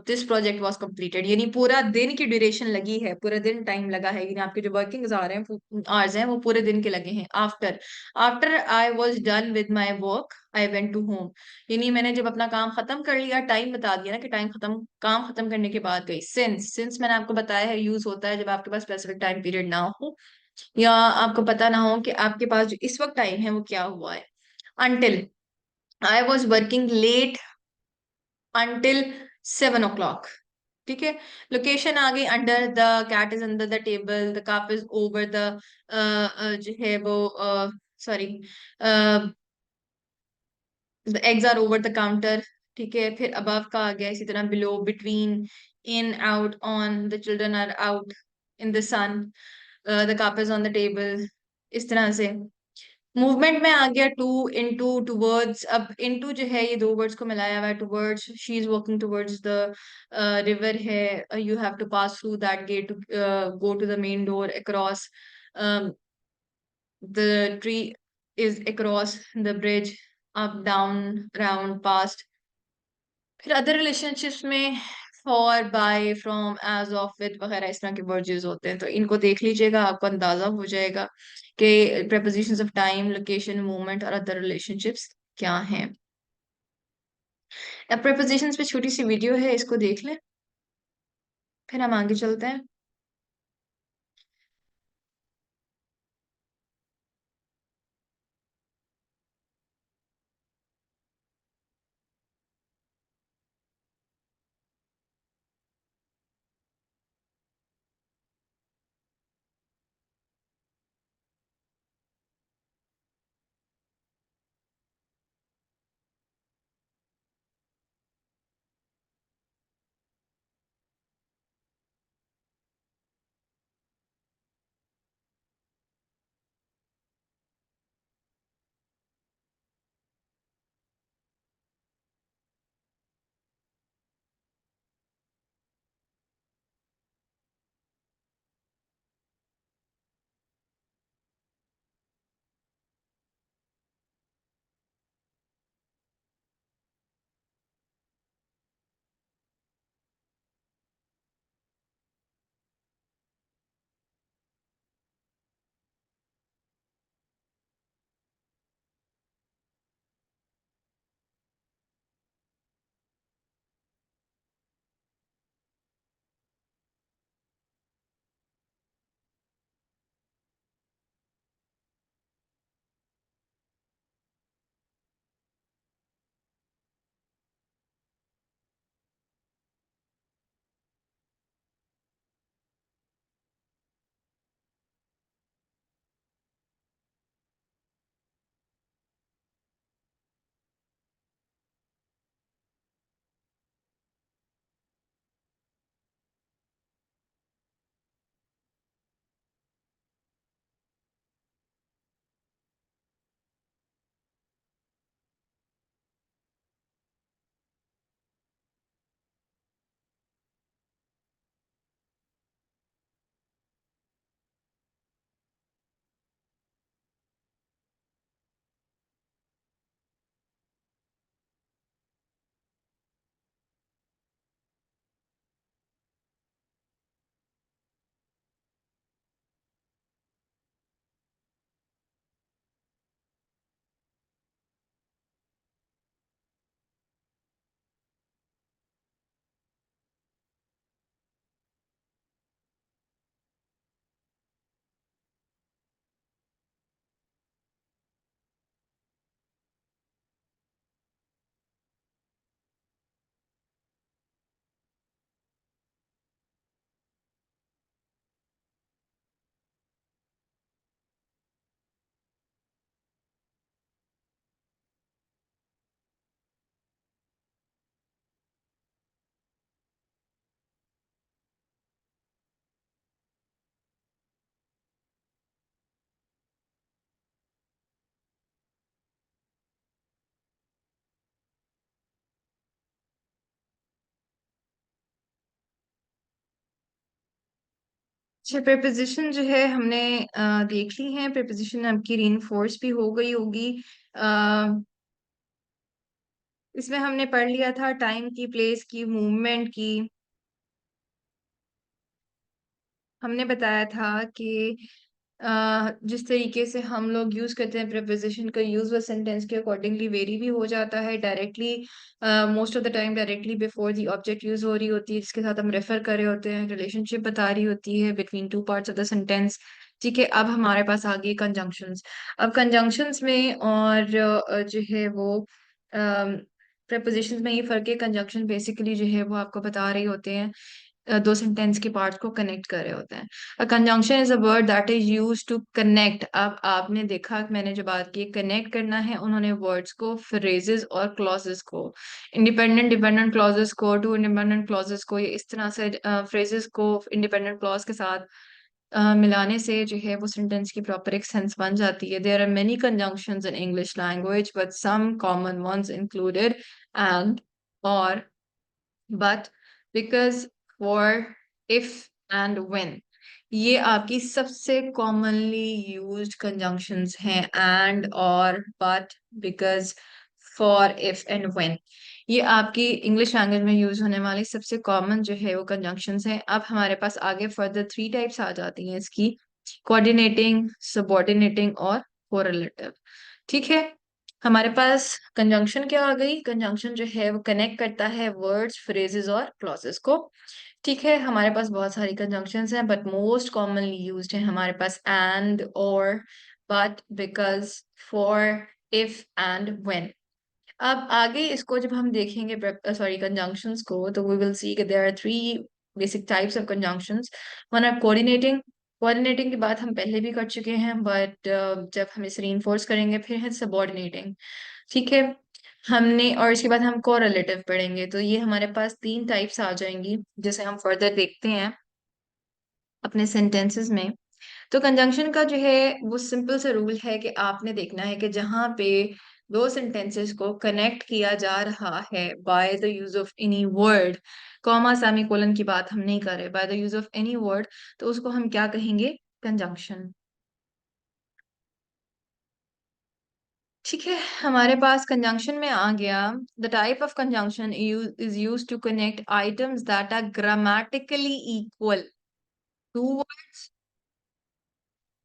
this project was completed, यानी पूरा दिन की ड्यूरेशन लगी है, पूरा दिन टाइम लगा है, यानी आपके जो वर्किंग आवर्स हैं वो पूरे दिन के लगे हैं। After after I was done with my work I went to home, यानी मैंने जब अपना काम खत्म कर लिया, टाइम बता दिया ना कि टाइम खत्म, काम खत्म करने के बाद गई। सिंस मैंने आपको बताया है यूज होता है जब आपके पास स्पेसिफिक टाइम पीरियड ना हो या आपको पता ना हो कि आपके पास जो इस वक्त टाइम है वो क्या हुआ है। Until I was working late until 7 o'clock। ठीक है। लोकेशन आ गई, under the cat is under the table, the cup is over the जो है वो sorry the eggs are over the counter. ठीक है। फिर अबव का आ गया, इसी तरह below, between, in, out, on, the children are out in the sun, the cup is on the table, इस तरह से। मूवमेंट में आ गया टू, इनटू, टूवर्ड्स। अब इनटू जो है ये दो वर्ड्स को मिलाया हुआ है, towards, she is walking towards the river है, you have to pass through that gate to go to the main door, across, the tree is across the bridge, up, down, round, past। फिर other relationships में for, by, from, as of, with वगैरह इस तरह के word use होते हैं। तो इनको देख लीजिएगा, आपको अंदाजा हो जाएगा कि prepositions of time, location, movement और अदर रिलेशनशिप्स क्या हैं। अब prepositions पे छोटी सी वीडियो है, इसको देख लें, फिर हम आगे चलते हैं। अच्छा, preposition जो है हमने देख ली है। preposition आपकी reinforce भी हो गई होगी। अ, इसमें हमने पढ़ लिया था टाइम की, प्लेस की, मूवमेंट की। हमने बताया था कि जिस तरीके से हम लोग यूज करते हैं preposition का यूज वो सेंटेंस के अकॉर्डिंगली वेरी भी हो जाता है। Directly most of the time directly before the object use हो रही होती है, जिसके साथ हम रेफर कर रहे होते हैं, रिलेशनशिप बता रही होती है between two parts of the sentence. ठीक है, अब हमारे पास आ गए कंजंक्शंस। अब कंजंक्शंस में और जो है वो prepositions में ये फर्क है। कंजंक्शन बेसिकली जो है वो आपको बता रहे होते हैं, दो सेंटेंस के पार्ट्स को कनेक्ट कर रहे होते हैं। A conjunction is a word that is use to connect. अब आपने देखा, मैंने जो बात की, कनेक्ट करना है उन्होंने वर्ड्स को, फ्रेजेस और क्लॉजेस को, इंडिपेंडेंट डिपेंडेंट क्लॉजेस को, टू इंडिपेंडेंट क्लॉजेस को, ये इस तरह से फ्रेजेस को इंडिपेंडेंट क्लॉज के साथ मिलाने से जो है वो सेंटेंस की प्रॉपर एक सेंस बन जाती है। There are many conjunctions in English language but some common ones included and, or, but, because, for, if and when। ये आपकी सबसे कॉमनली यूज्ड कंजंक्शंस हैं। एंड, और, but, because, for, if and when. ये आपकी इंग्लिश लैंग्वेज में use होने वाली सबसे कॉमन जो है वो कंजंक्शंस हैं। अब हमारे पास आगे फर्दर थ्री टाइप्स आ जाती हैं इसकी: कोऑर्डिनेटिंग, सबऑर्डिनेटिंग और कोरिलेटिव। ठीक है, हमारे पास कंजंक्शन क्या आ गई? कंजंक्शन जो है वो कनेक्ट करता है वर्ड्स, फ्रेजेस और क्लॉजेस को। ठीक है, हमारे पास बहुत सारी कंजंक्शंस हैं बट मोस्ट कॉमनली यूज्ड है हमारे पास एंड, और, but, because, for, if and when. अब आगे इसको जब हम देखेंगे सॉरी कंजंक्शंस को, तो we will see there are three basic types of conjunctions. One are coordinating. Coordinating की बात हम पहले भी कर चुके हैं, बट जब हम इसे रीइंफोर्स करेंगे फिर है सबऑर्डिनेटिंग। ठीक है, हमने, और इसके बाद हम कोरिलेटिव पढ़ेंगे। तो ये हमारे पास तीन टाइप्स आ जाएंगी जैसे हम फर्दर देखते हैं अपने सेंटेंसेस में। तो कंजंक्शन का जो है वो सिंपल सा रूल है कि आपने देखना है कि जहां पे दो सेंटेंसेस को कनेक्ट किया जा रहा है by the use of any word, comma semicolon की बात हम नहीं कर रहे, by the use of any word, तो उसको हम क्या कहेंगे? कंजंक्शन। ठीक है, हमारे पास कंजंक्शन में आ गया। The type of conjunction is use to connect items that are grammatically equal, two words,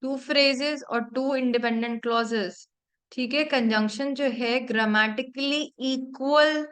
two phrases or two independent clauses. ठीक है, कंजंक्शन जो है ग्रामेटिकली इक्वल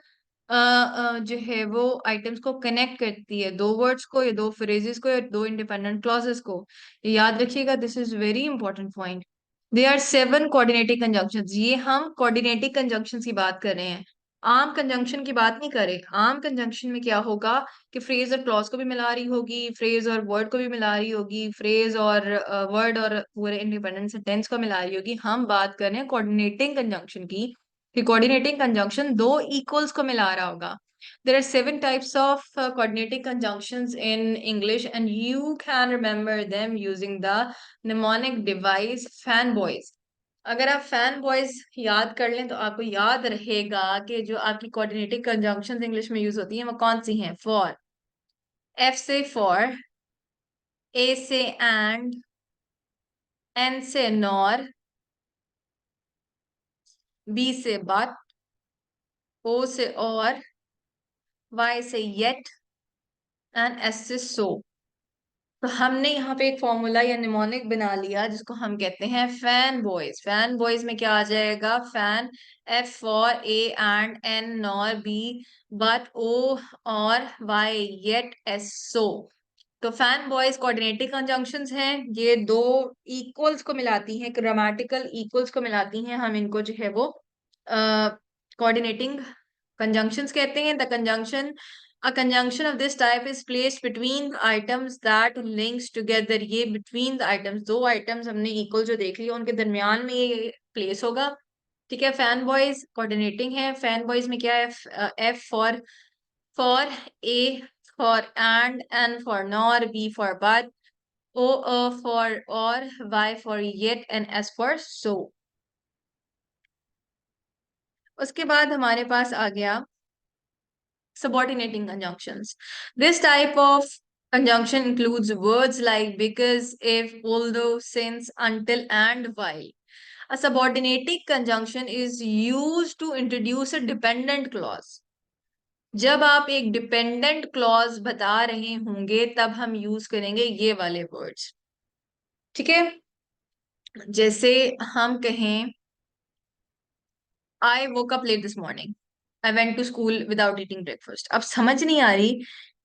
जो है वो आइटम्स को कनेक्ट करती है, दो वर्ड्स को या दो फ्रेजेस को या दो इंडिपेंडेंट क्लॉजेस को। ये याद रखिएगा, this is very important point. They are seven coordinating conjunctions. ये हम कोऑर्डिनेटिंग कंजंक्शंस की बात कर रहे हैं, आम कंजंक्शन की बात नहीं कर रहे। आम कंजंक्शन में क्या होगा कि फ्रेज और क्लॉज को भी मिला रही होगी, फ्रेज और वर्ड को भी मिला रही होगी, फ्रेज और वर्ड और पूरे इंडिपेंडेंट सेंटेंस को मिला रही होगी। हम बात कर रहे हैं कोऑर्डिनेटिंग कंजंक्शन की, कि कोऑर्डिनेटिंग कंजंक्शन दो इक्वल्स को मिला रहा होगा। There are seven types of coordinating conjunctions in English, and you can remember them using the mnemonic device fanboys। अगर आप फैन बॉयज याद कर लें तो आपको याद रहेगा कि जो आपकी कोऑर्डिनेटिंग कंजंक्शंस इंग्लिश में यूज होती हैं वो कौन सी हैं। फॉर, एफ से फॉर, ए से एंड, एन से नॉर, बी से बट, ओ से और, वाई से येट एंड एस से सो। तो हमने यहाँ पे एक फॉर्मूला या निमोनिक बना लिया जिसको हम कहते हैं फैन बॉयज। फैन बॉयज में क्या आ जाएगा? Fan, F for, A and, N nor, B but, O or, Y yet, S सो। तो फैन बॉयज कोऑर्डिनेटिंग कंजंक्शंस हैं। ये दो इक्वल्स को मिलाती हैं, ग्रामेटिकल इक्वल्स को मिलाती हैं। हम इनको जो है वो कोऑर्डिनेटिंग conjunctions कहते हैं। The conjunction, a conjunction of this type is placed between the items that links together। ये between the items, दो items हमने equal जो देख लिया उनके दरमियान में ये place होगा। ठीक है, फैन बॉयज कोऑर्डिनेटिंग है। फैन बॉयज में क्या है? F for A for and, N for nor, B for but, O for or, Y for yet and S for so. उसके बाद हमारे पास आ गया subordinating conjunctions। This type of Conjunction includes words like because, if, although, since, until, and while. A subordinating conjunction is used to introduce a dependent clause. जब आप एक dependent clause बता रहे होंगे तब हम यूज करेंगे ये वाले वर्ड्स। ठीक है, जैसे हम कहें I woke up late this morning, I went to school without eating breakfast. अब समझ नहीं आ रही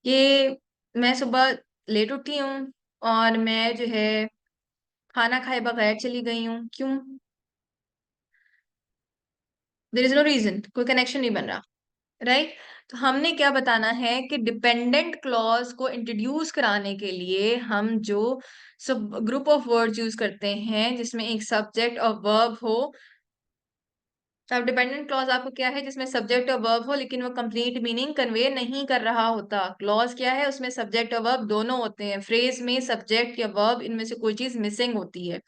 कि मैं सुबह लेट उठी हूँ और मैं जो है खाना खाए बगैर चली गई हूँ, क्यों? देयर इज नो रीजन, कोई कनेक्शन नहीं बन रहा, राइट? तो हमने क्या बताना है कि डिपेंडेंट क्लॉज को इंट्रोड्यूस कराने के लिए हम जो सब ग्रुप ऑफ वर्ड्स यूज करते हैं जिसमें एक सब्जेक्ट और वर्ब हो। अब डिपेंडेंट क्लॉज आपको क्या है? जिसमें सब्जेक्ट और वर्ब हो लेकिन वो कंप्लीट मीनिंग कन्वे नहीं कर रहा होता। क्लॉज क्या है? उसमें सब्जेक्ट और वर्ब दोनों होते हैं। फ्रेज में सब्जेक्ट या वर्ब इनमें से कोई चीज मिसिंग होती है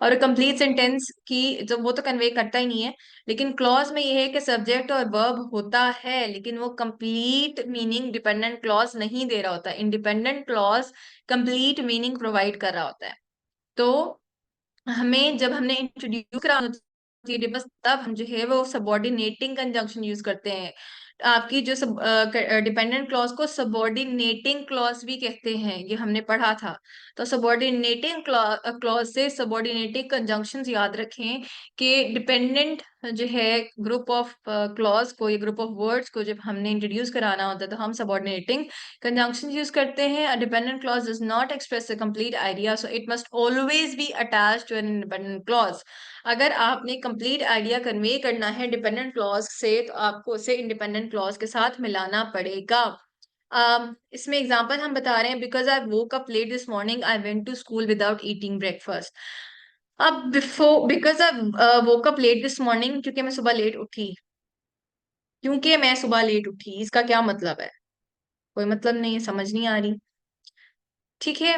और कंप्लीट सेंटेंस की जो वो तो कन्वे करता ही नहीं है। लेकिन क्लॉज में ये है कि सब्जेक्ट और वर्ब होता है लेकिन वो कंप्लीट मीनिंग डिपेंडेंट क्लॉज नहीं दे रहा होता। Independent clause complete meaning provide कर रहा होता है। तो हमें जब हमने इंट्रोड्यूस करा बस तब हम जो है वो सबॉर्डिनेटिंग कंजंक्शन यूज करते हैं। आपकी जो डिपेंडेंट क्लॉज को सबॉर्डिनेटिंग क्लॉज भी कहते हैं, ये हमने पढ़ा था। तो सबॉर्डिनेटिंग क्लॉज से सबॉर्डिनेटिंग कंजंक्शंस याद रखें कि डिपेंडेंट जो है ग्रुप ऑफ क्लॉज को या ग्रुप ऑफ वर्ड्स को जब हमने इंट्रोड्यूस कराना होता है तो हम सबॉर्डिनेटिंग conjunctions यूज करते हैं। A dependent clause does not express a complete idea, so it must always be attached to an independent clause. अगर आपने कंप्लीट आइडिया कन्वे करना है डिपेंडेंट क्लॉज से तो आपको उसे इंडिपेंडेंट क्लॉज के साथ मिलाना पड़ेगा। इसमें एग्जांपल हम बता रहे हैं, because I woke up late this morning I went to school without eating breakfast. अब before because I woke up late this morning, क्योंकि मैं सुबह लेट उठी, क्योंकि मैं सुबह लेट उठी, इसका क्या मतलब है? कोई मतलब नहीं है, समझ नहीं आ रही। ठीक है,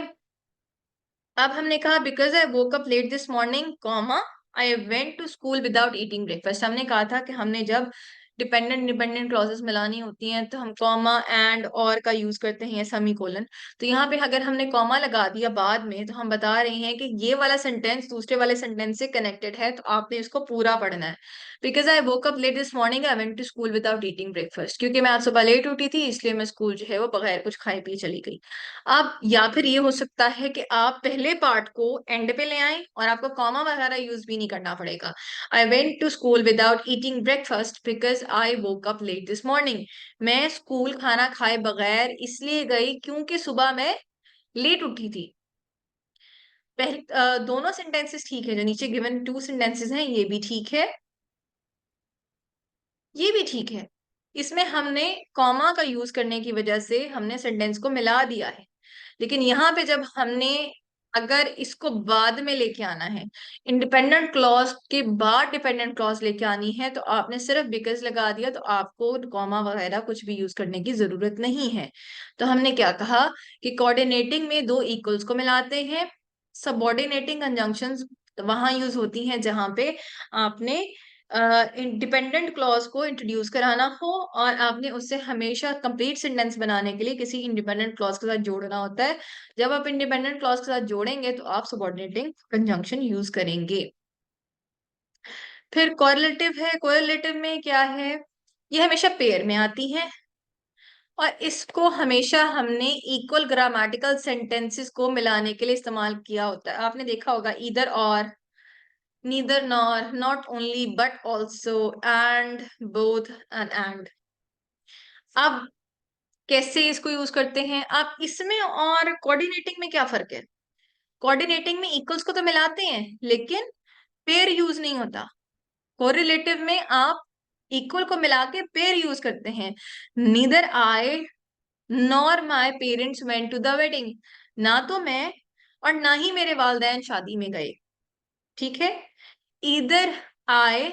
अब हमने कहा because I woke up late this morning comma I went to school without eating breakfast. हमने कहा था कि हमने जब डिपेंडेंट डिपेंडेंट क्लॉजेस मिलानी होती हैं तो हम कॉमा एंड और का यूज करते हैं, सेमी कोलन। तो यहाँ पे अगर हमने कॉमा लगा दिया बाद में तो हम बता रहे हैं कि ये वाला सेंटेंस दूसरे वाले सेंटेंस से कनेक्टेड है, तो आपने इसको पूरा पढ़ना है। Because I woke up late this morning I went to school without eating breakfast, क्योंकि मैं आज सुबह लेट उठी थी इसलिए मैं स्कूल जो है वो बगैर कुछ खाए पिए चली गई। अब या फिर ये हो सकता है कि आप पहले पार्ट को एंड पे ले आए और आपको कॉमा वगैरह यूज भी नहीं करना पड़ेगा। I went to school without eating breakfast because I woke up late this morning. मैं स्कूल खाना खाए बगैर इसलिए गई क्योंकि सुबह मैं लेट उठी थी। पहले दोनों सेंटेंसेस ठीक है, जो नीचे गिवन टू सेंटेंसेस हैं ये भी ठीक है, ये भी ठीक है। इसमें हमने कॉमा का यूज करने की वजह से हमने सेंटेंस को मिला दिया है। लेकिन यहाँ पे जब हमने अगर इसको बाद में लेके आना है, इंडिपेंडेंट क्लॉज के बाद डिपेंडेंट क्लॉज लेके आनी है, तो आपने सिर्फ बिकॉज लगा दिया, तो आपको कॉमा वगैरह कुछ भी यूज करने की जरूरत नहीं है। तो हमने क्या कहा कि कोऑर्डिनेटिंग में दो इक्वल्स को मिलाते हैं। सबऑर्डिनेटिंग कंजंक्शंस वहां यूज होती हैं जहां पे आपने डिपेंडेंट क्लॉज को इंट्रोड्यूस कराना हो और आपने उससे हमेशा कंप्लीट सेंटेंस बनाने के लिए किसी इंडिपेंडेंट क्लॉज के साथ जोड़ना होता है। जब आप इंडिपेंडेंट क्लॉज के साथ जोड़ेंगे तो आप सबऑर्डिनेटिंग कंजंक्शन यूज करेंगे। फिर कोरिलेटिव है, कोरिलेटिव में क्या है? ये हमेशा पेयर में आती है और इसको हमेशा हमने इक्वल ग्रामेटिकल सेंटेंसेस को मिलाने के लिए इस्तेमाल किया होता है। आपने देखा होगा ईदर और, neither nor, not only but also, and both and। अब कैसे इसको यूज करते हैं? अब इसमें और कोऑर्डिनेटिंग में क्या फर्क है? कोऑर्डिनेटिंग में इक्वल्स को तो मिलाते हैं लेकिन पेयर यूज नहीं होता। कोरिलेटिव में आप इक्वल को मिला के पेयर यूज करते हैं। Neither I nor my parents went to the wedding, ना तो मैं और ना ही मेरे वालदैन शादी में गए। ठीक है, either I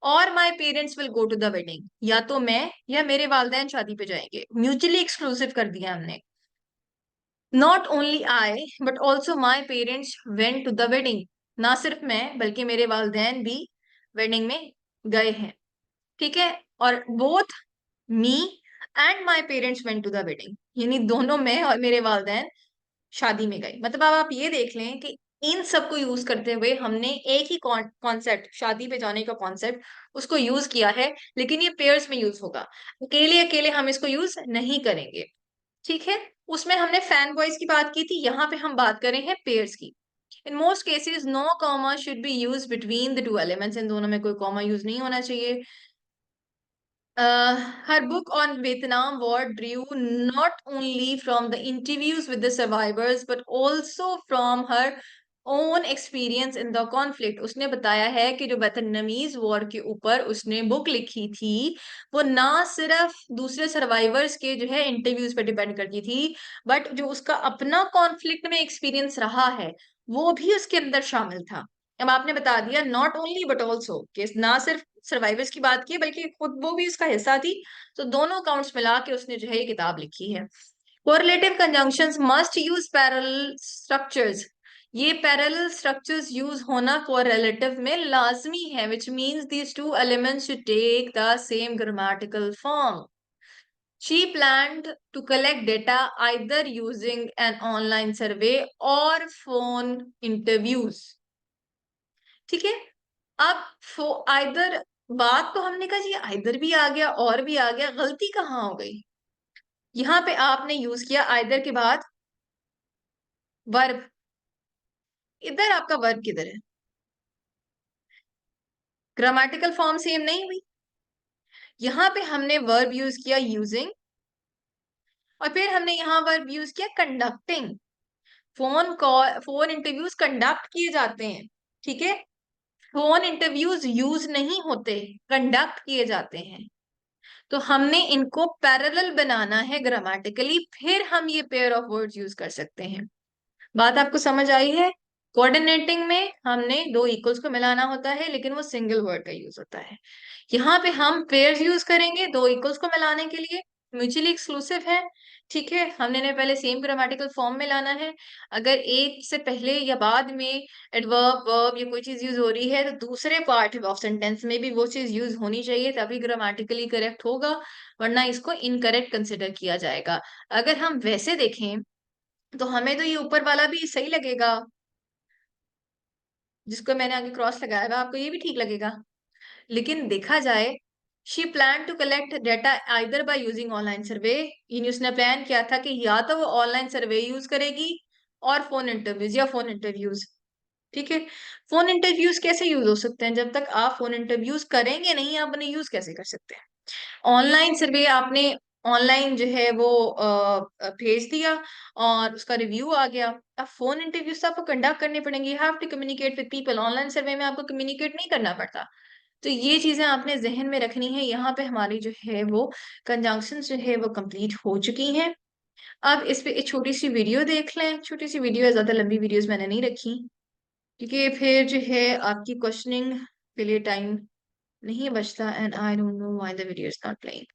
or my parents will go to the wedding, या तो मैं या मेरे वालदैन शादी पे जाएंगे, म्यूचुअली एक्सक्लूसिव कर दिया हमने। Not only I but also my parents went to the wedding, ना सिर्फ मैं बल्कि मेरे वालदैन भी वेडिंग में गए हैं। ठीक है, और both me and my parents went to the wedding, यानी दोनों, मैं और मेरे वालिदैन शादी में गए। मतलब अब आप ये देख लें कि इन सबको यूज करते हुए हमने एक ही कॉन्सेप्ट, शादी पे जाने का कॉन्सेप्ट, उसको यूज किया है, लेकिन ये पेयर्स में यूज होगा, अकेले अकेले हम इसको यूज नहीं करेंगे। ठीक है, उसमें हमने फैन बॉयज की बात की थी, यहाँ पे हम बात कर रहे हैं पेयर्स की। In most cases no comma should be use between the two elements, इन दोनों में कोई कॉमा यूज नहीं होना चाहिए। Her book on Vietnam War drew not only from the interviews with the survivors but also from her own experience in the conflict. उसने बताया है कि जो वियतनामीज वॉर के ऊपर उसने बुक लिखी थी, वो ना सिर्फ दूसरे सर्वाइवर्स के जो है इंटरव्यूज पे डिपेंड करती थी, बट जो उसका अपना कॉन्फ्लिक्ट में एक्सपीरियंस रहा है वो भी उसके अंदर शामिल था। अब आपने बता दिया नॉट ओनली बट ऑल्सो, कि ना सिर्फ सर्वाइवर्स की बात की है बल्कि खुद वो भी इसका हिस्सा थी। तो दोनों अकाउंट्स मिला के उसने जो है ये किताब लिखी है। Correlative conjunctions must use parallel structures, ये पैरेलल स्ट्रक्चर्स यूज होना कोरिलेटिव में लाजमी है, which means these two elements should take the same grammatical form. She planned to collect data either using an online survey or phone interviews. ठीक है, अब either, बात तो हमने कहा जी आइदर भी आ गया और भी आ गया, गलती कहाँ हो गई? यहाँ पे आपने यूज किया आइदर के बाद वर्ब, इधर आपका वर्ब किधर है? ग्रामेटिकल फॉर्म सेम नहीं हुई। यहाँ पे हमने वर्ब यूज किया यूजिंग, और फिर हमने यहाँ वर्ब यूज किया conducting. Phone call, phone interviews conduct किए जाते हैं, ठीक है, फोन इंटरव्यूज यूज नहीं होते, कंडक्ट किए जाते हैं। तो हमने इनको पैरेलल बनाना है ग्रामेटिकली, फिर हम ये पेयर ऑफ वर्ड्स यूज कर सकते हैं। बात आपको समझ आई है? कोऑर्डिनेटिंग में हमने दो इक्वल्स को मिलाना होता है, लेकिन वो सिंगल वर्ड का यूज होता है। यहाँ पे हम पेयर्स यूज करेंगे दो इक्वल्स को मिलाने के लिए, म्यूचुअली एक्सक्लूसिव है। ठीक है, हमने ने पहले सेम ग्रामेटिकल फॉर्म में लाना है। अगर एक से पहले या बाद में एडवर्ब वर्ब या कोई चीज यूज हो रही है, तो दूसरे पार्ट ऑफ सेंटेंस में भी वो चीज यूज होनी चाहिए, तभी ग्रामेटिकली करेक्ट होगा, वरना इसको इनकरेक्ट कंसिडर किया जाएगा। अगर हम वैसे देखें तो हमें तो ये ऊपर वाला भी सही लगेगा, जिसको मैंने आगे क्रॉस लगाया हुआ, आपको ये भी ठीक लगेगा। लेकिन देखा जाए, she plan to collect data either by using online survey, यानी उसने प्लान किया था कि या तो वो ऑनलाइन सर्वे यूज करेगी और फोन इंटरव्यूज, या फोन इंटरव्यूज। ठीक है, फोन इंटरव्यूज कैसे यूज हो सकते हैं? जब तक आप फोन इंटरव्यूज करेंगे नहीं, आप उन्हें यूज कैसे कर सकते हैं? ऑनलाइन सर्वे आपने ऑनलाइन जो है वो भेज दिया और उसका रिव्यू आ गया। अब फोन इंटरव्यूज तो आपको कंडक्ट करने पड़ेंगे, you have to communicate with people. Online survey में आपको कम्युनिकेट नहीं करना पड़ता। तो ये चीजें आपने जहन में रखनी है। यहाँ पे हमारी जो है वो कंजंक्शन जो है वो कंप्लीट हो चुकी हैं। अब इस पे एक छोटी सी वीडियो देख लें, छोटी सी वीडियो है, ज्यादा लंबी वीडियोस मैंने नहीं रखी, क्योंकि फिर जो है आपकी क्वेश्चनिंग के लिए टाइम नहीं बचता, and I don't know why the video is not playing.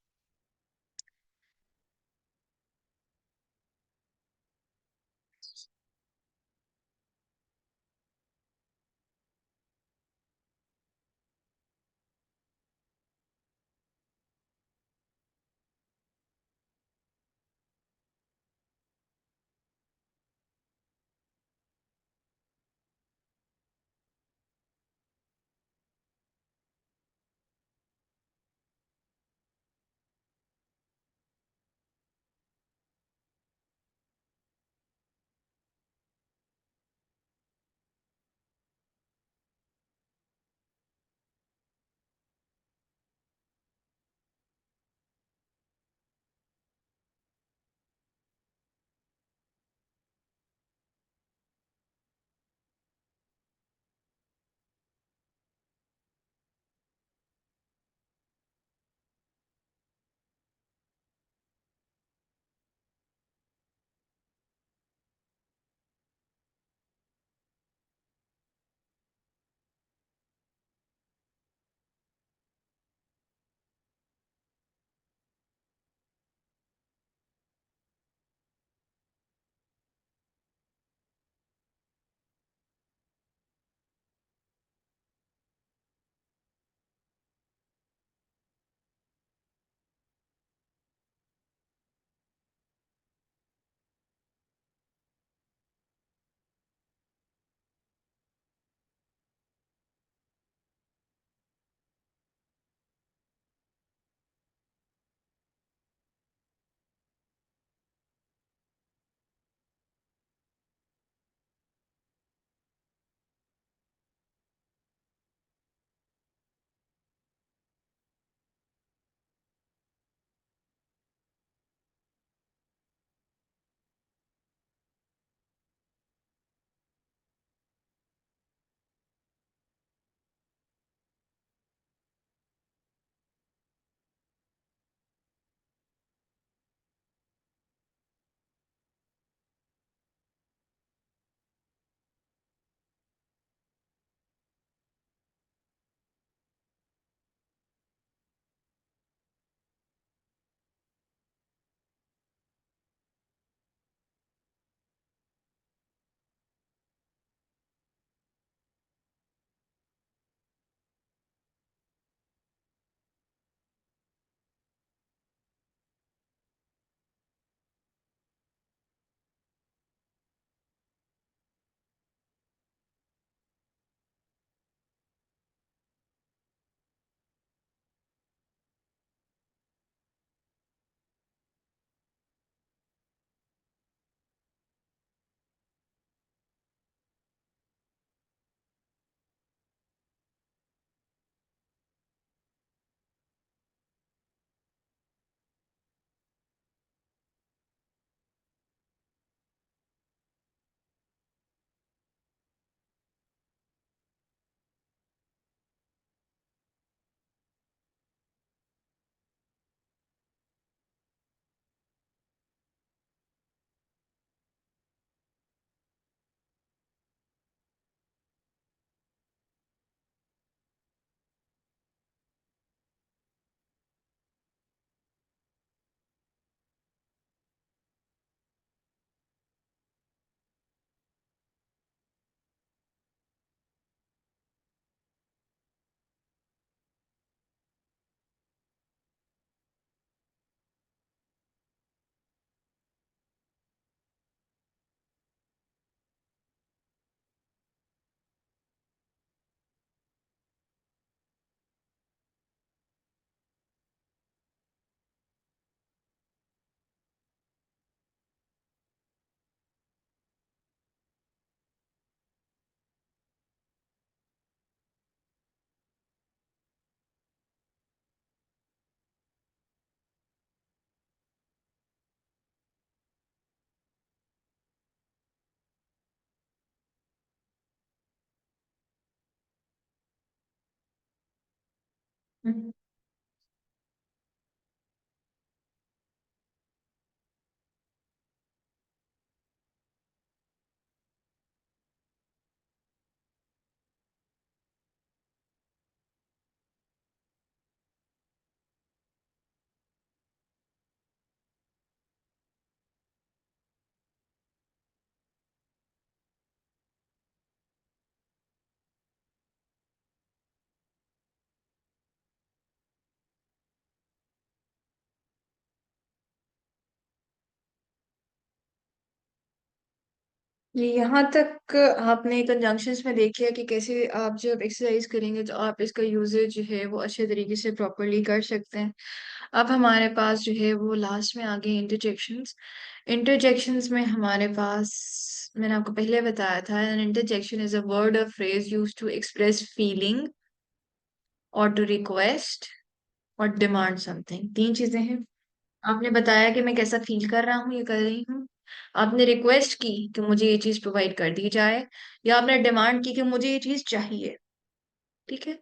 Hmm. यहाँ तक आपने कंजंक्शंस में देखिए कि कैसे आप जब एक्सरसाइज करेंगे तो आप इसका यूजेज जो है वो अच्छे तरीके से प्रॉपरली कर सकते हैं। अब हमारे पास जो है वो लास्ट में आ गए इंटरजेक्शंस। इंटरजेक्शंस में हमारे पास, मैंने आपको पहले बताया था, an interjection is a word और phrase use to express feeling और टू रिक्वेस्ट और डिमांड समथिंग। तीन चीजें हैं। आपने बताया कि मैं कैसा फील कर रहा हूँ, ये कर रही हूँ। आपने रिक्वेस्ट की कि मुझे ये चीज प्रोवाइड कर दी जाए, या आपने डिमांड की कि मुझे ये चीज चाहिए। ठीक है।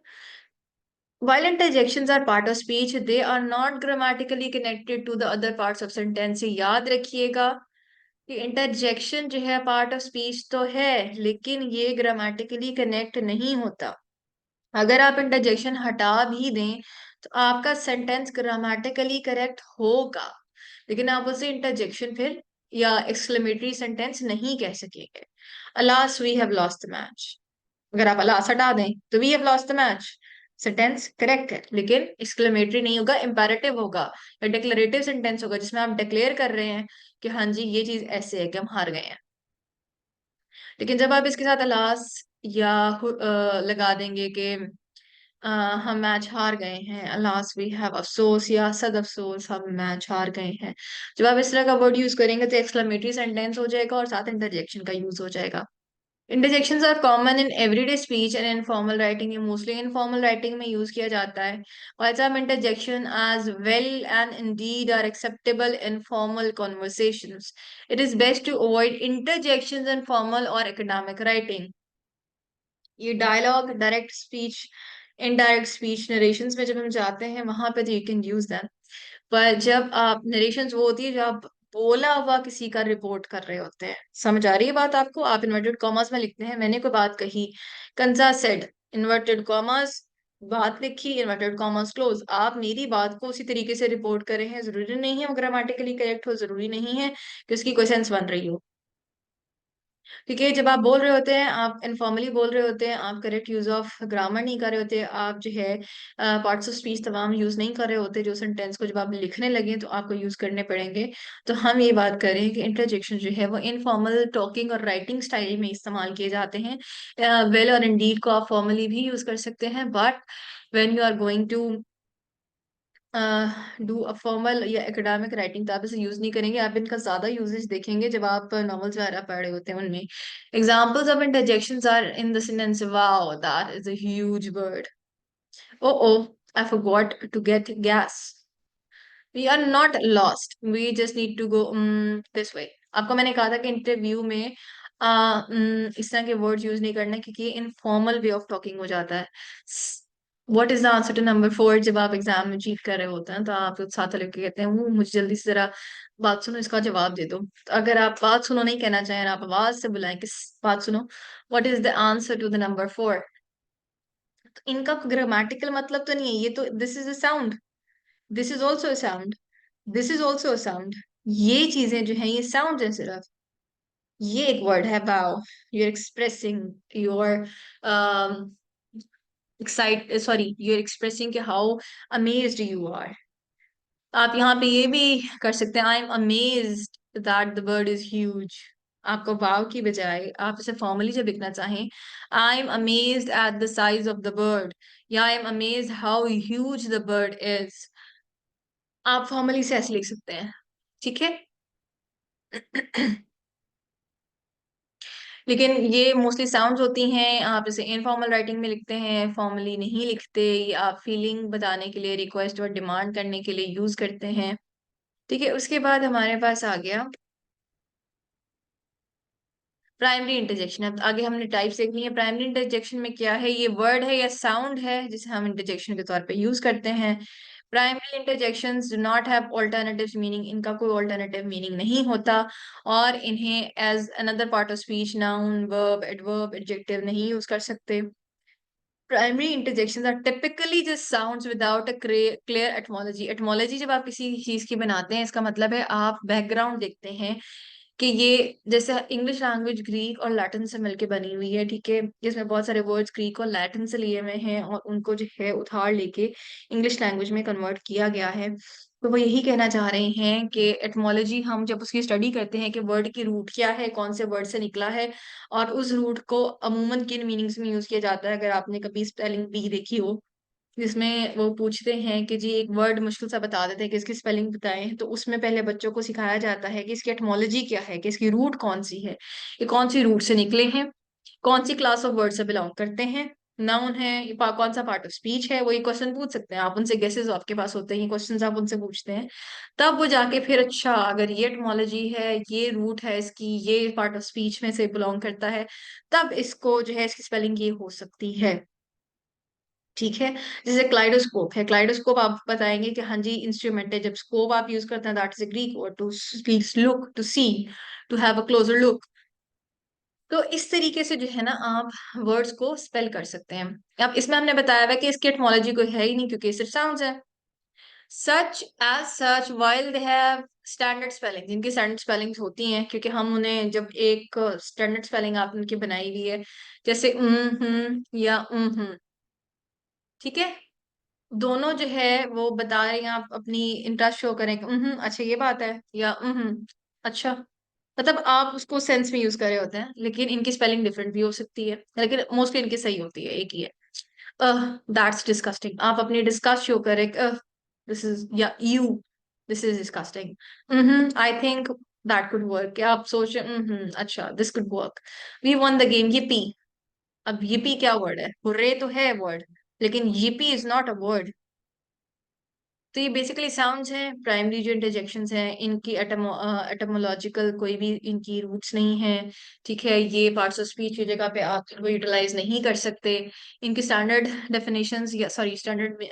While interjections are part of speech, they are not grammatically connected to the other parts of sentence। से याद रखिएगा कि इंटरजेक्शन जो है पार्ट ऑफ स्पीच तो है, लेकिन ये ग्रामेटिकली कनेक्ट नहीं होता। अगर आप इंटरजेक्शन हटा भी दें तो आपका सेंटेंस ग्रामेटिकली करेक्ट होगा, लेकिन आप उसे इंटरजेक्शन फिर या एक्सक्लेमेटरी सेंटेंस नहीं कह सकेंगे। Alas we have lost the match, अगर आप अलास हटा दें तो we have lost the match, sentence correct है, लेकिन एक्सक्लेमेटरी नहीं होगा, इंपेरेटिव होगा या डिक्लेरेटिव सेंटेंस होगा, जिसमें आप डिक्लेयर कर रहे हैं कि हाँ जी ये चीज ऐसे है कि हम हार गए हैं। लेकिन जब आप इसके साथ अलास या लगा देंगे कि अ, हम मैच हार गए हैं, अलास वी हैव अफसोस या सद अफसोस हम मैच हार गए हैं, जब आप इस तरह का वर्ड यूज करेंगे तो एक्सक्लेमेटरी सेंटेंस हो जाएगा और साथ इंटरजेक्शन का यूज हो जाएगा। Interjections are common in everyday speech and informal writing. ये मोस्टली इनफॉर्मल राइटिंग में यूज किया जाता है। While some interjection as well and indeed are acceptable in formal conversations, it is best to avoid interjections in formal or academic writing। ये dialogue, direct speech, indirect speech, narrations में जब हम जाते हैं वहां पे तो यू कैन यूज दैम। पर जब आप, नरेशंस वो होती है जब आप बोला हुआ किसी का रिपोर्ट कर रहे होते हैं। समझ आ रही है बात आपको? आप इन्वर्टेड कॉमर्स में लिखते हैं, मैंने कोई बात कही, कंसा सेड, इन्वर्टेड कॉमर्स, बात लिखी, इन्वर्टेड कॉमर्स क्लोज, आप मेरी बात को उसी तरीके से रिपोर्ट कर रहे हैं। जरूरी नहीं है वो ग्रामेटिकली करेक्ट हो, जरूरी नहीं है कि उसकी कोई सेंस बन रही हो। क्योंकि जब आप बोल रहे होते हैं, आप इनफॉर्मली बोल रहे होते हैं, आप करेक्ट यूज ऑफ ग्रामर नहीं कर रहे होते, आप जो है पार्ट्स ऑफ स्पीच तमाम यूज नहीं कर रहे होते, जो सेंटेंस को जब आप लिखने लगे तो आपको यूज करने पड़ेंगे। तो हम ये बात करें कि इंटरजेक्शन जो है वो इनफॉर्मल टॉकिंग और राइटिंग स्टाइल में इस्तेमाल किए जाते हैं। वेल और इंडीड को आप फॉर्मली भी यूज कर सकते हैं, but when you are going to do a formal या एकेडमिक राइटिंग तो आप इसे यूज नहीं करेंगे। आप इनका ज्यादा यूजेज देखेंगे जब आप नॉवेल्स वगैरह पढ़ रहे होते हैं उनमें। Examples of interjections are in the sentence, wow that is a huge word, oh oh I forgot to get gas, we are not lost, we just need to go this way. आपको मैंने कहा था कि interview में इस तरह के words use नहीं करना, क्योंकि ये इनफॉर्मल वे ऑफ टॉकिंग हो जाता है। What is the answer to number 4? जब आप एग्जाम में चीट कर रहे होते हैं तो आप साथ वाले को कहते हैं वो मुझे जल्दी से जरा बात सुनो, इसका जवाब दे दो। तो अगर आप बात सुनो नहीं कहना चाहें, आप आवाज से बुलाएं किस बात सुनो, what is the answer to the number 4? तो इनका ग्रामेटिकल मतलब तो नहीं है ये, तो this is a sound, this is also a sound, this is also a sound. ये चीजें जो है ये साउंड है सिर्फ। ये एक वर्ड है wow, you are expressing your excite, sorry, you are expressing कि हाउ अमेज्ड यू आर। आप यहाँ पे ये भी कर सकते हैं, I am amazed that the bird is huge. आपको वाव की बजाय आप इसे फॉर्मली जब लिखना चाहें, I am amazed at the size of the bird, या I am amazed how huge the bird is, आप फॉर्मली से ऐसे लिख सकते हैं। ठीक है। लेकिन ये मोस्टली साउंड्स होती हैं, आप इसे इनफॉर्मल राइटिंग में लिखते हैं, फॉर्मली नहीं लिखते। ये आप फीलिंग बताने के लिए, रिक्वेस्ट और डिमांड करने के लिए यूज करते हैं। ठीक है। उसके बाद हमारे पास आ गया प्राइमरी इंटरजेक्शन, अब आगे हमने टाइप्स देखनी है। प्राइमरी इंटरजेक्शन में क्या है, ये वर्ड है या साउंड है जिसे हम इंटरजेक्शन के तौर पे यूज करते हैं। Primary interjections do not have alternative meaning, इनका कोई ऑल्टरनेटिव मीनिंग नहीं होता, और इन्हें as another part of speech noun verb adverb adjective नहीं यूज कर सकते। Primary interjections are typically just sounds without a clear etymology. Etymology जब आप किसी चीज की बनाते हैं, इसका मतलब है आप बैकग्राउंड देखते हैं कि ये, जैसे इंग्लिश लैंग्वेज ग्रीक और लैटिन से मिलके बनी हुई है, ठीक है, जिसमें बहुत सारे वर्ड्स ग्रीक और लैटिन से लिए हुए हैं और उनको जो है उधार लेके इंग्लिश लैंग्वेज में कन्वर्ट किया गया है। तो वो यही कहना चाह रहे हैं कि एटमोलॉजी, हम जब उसकी स्टडी करते हैं कि वर्ड की रूट क्या है, कौन से वर्ड से निकला है, और उस रूट को अमूमन किन मीनिंग्स में यूज किया जाता है। अगर आपने कभी स्पेलिंग बी देखी हो, जिसमें वो पूछते हैं कि जी एक वर्ड मुश्किल सा बता देते हैं कि इसकी स्पेलिंग बताएं, तो उसमें पहले बच्चों को सिखाया जाता है कि इसकी एटमोलॉजी क्या है, कि इसकी रूट कौन सी है, ये कौन सी रूट से निकले हैं, कौन सी क्लास ऑफ वर्ड से बिलोंग करते हैं, नाउन है, ये कौन सा पार्ट ऑफ स्पीच है। वो ये क्वेश्चन पूछ सकते हैं, आप उनसे गेसेस आपके पास होते हैं, क्वेश्चंस आप उनसे पूछते हैं, तब वो जाके फिर अच्छा अगर ये एटमोलॉजी है, ये रूट है इसकी, ये पार्ट ऑफ स्पीच में से बिलोंग करता है, तब इसको जो है इसकी स्पेलिंग ये हो सकती है। ठीक है, जैसे क्लाइडोस्कोप है, क्लाइडोस्कोप आप बताएंगे कि हाँ जी इंस्ट्रूमेंट है, जब स्कोप आप यूज करते हैं that is a Greek word, to look, to see, to have a closer look. तो इस तरीके से जो है ना आप वर्ड्स को स्पेल कर सकते हैं। अब इसमें हमने बताया हुआ कि इसकी एटमोलॉजी कोई है ही नहीं, क्योंकि सिर्फ साउंड्स है। Such as such while they have standard spelling, जिनकी स्टैंडर्ड स्पेलिंग्स होती हैं, क्योंकि हम उन्हें जब एक स्टैंडर्ड स्पेलिंग आप उनकी बनाई हुई है, जैसे या ठीक है, दोनों जो है वो बता रहे हैं, आप अपनी इंटरेस्ट शो करें कि अच्छा ये बात है, या अच्छा, मतलब आप उसको सेंस में यूज कर रहे होते हैं, लेकिन इनकी स्पेलिंग डिफरेंट भी हो सकती है, लेकिन मोस्टली इनकी सही होती है, एक ही है। दैट्स डिस्कस्टिंग, आप अपनी डिस्कस्ट शो करें, दिस इज, या you, this is disgusting, I think that could work, आप सोच अच्छा this could work, we won the game. Yippee, अब ये पी क्या वर्ड है, हुर्रे तो है वर्ड, लेकिन यीपी इज नॉट अ वर्ड। तो ये बेसिकली साउंड्स हैं, प्राइमरी जो इंटरजेक्शंस हैं, इनकी एटमोलॉजिकल कोई भी इनकी रूट्स नहीं है। ठीक है, ये पार्ट्स ऑफ स्पीच की जगह पे आप इनको यूटिलाइज नहीं कर सकते। इनकी स्टैंडर्ड डेफिनेशंस या सॉरी स्टैंडर्ड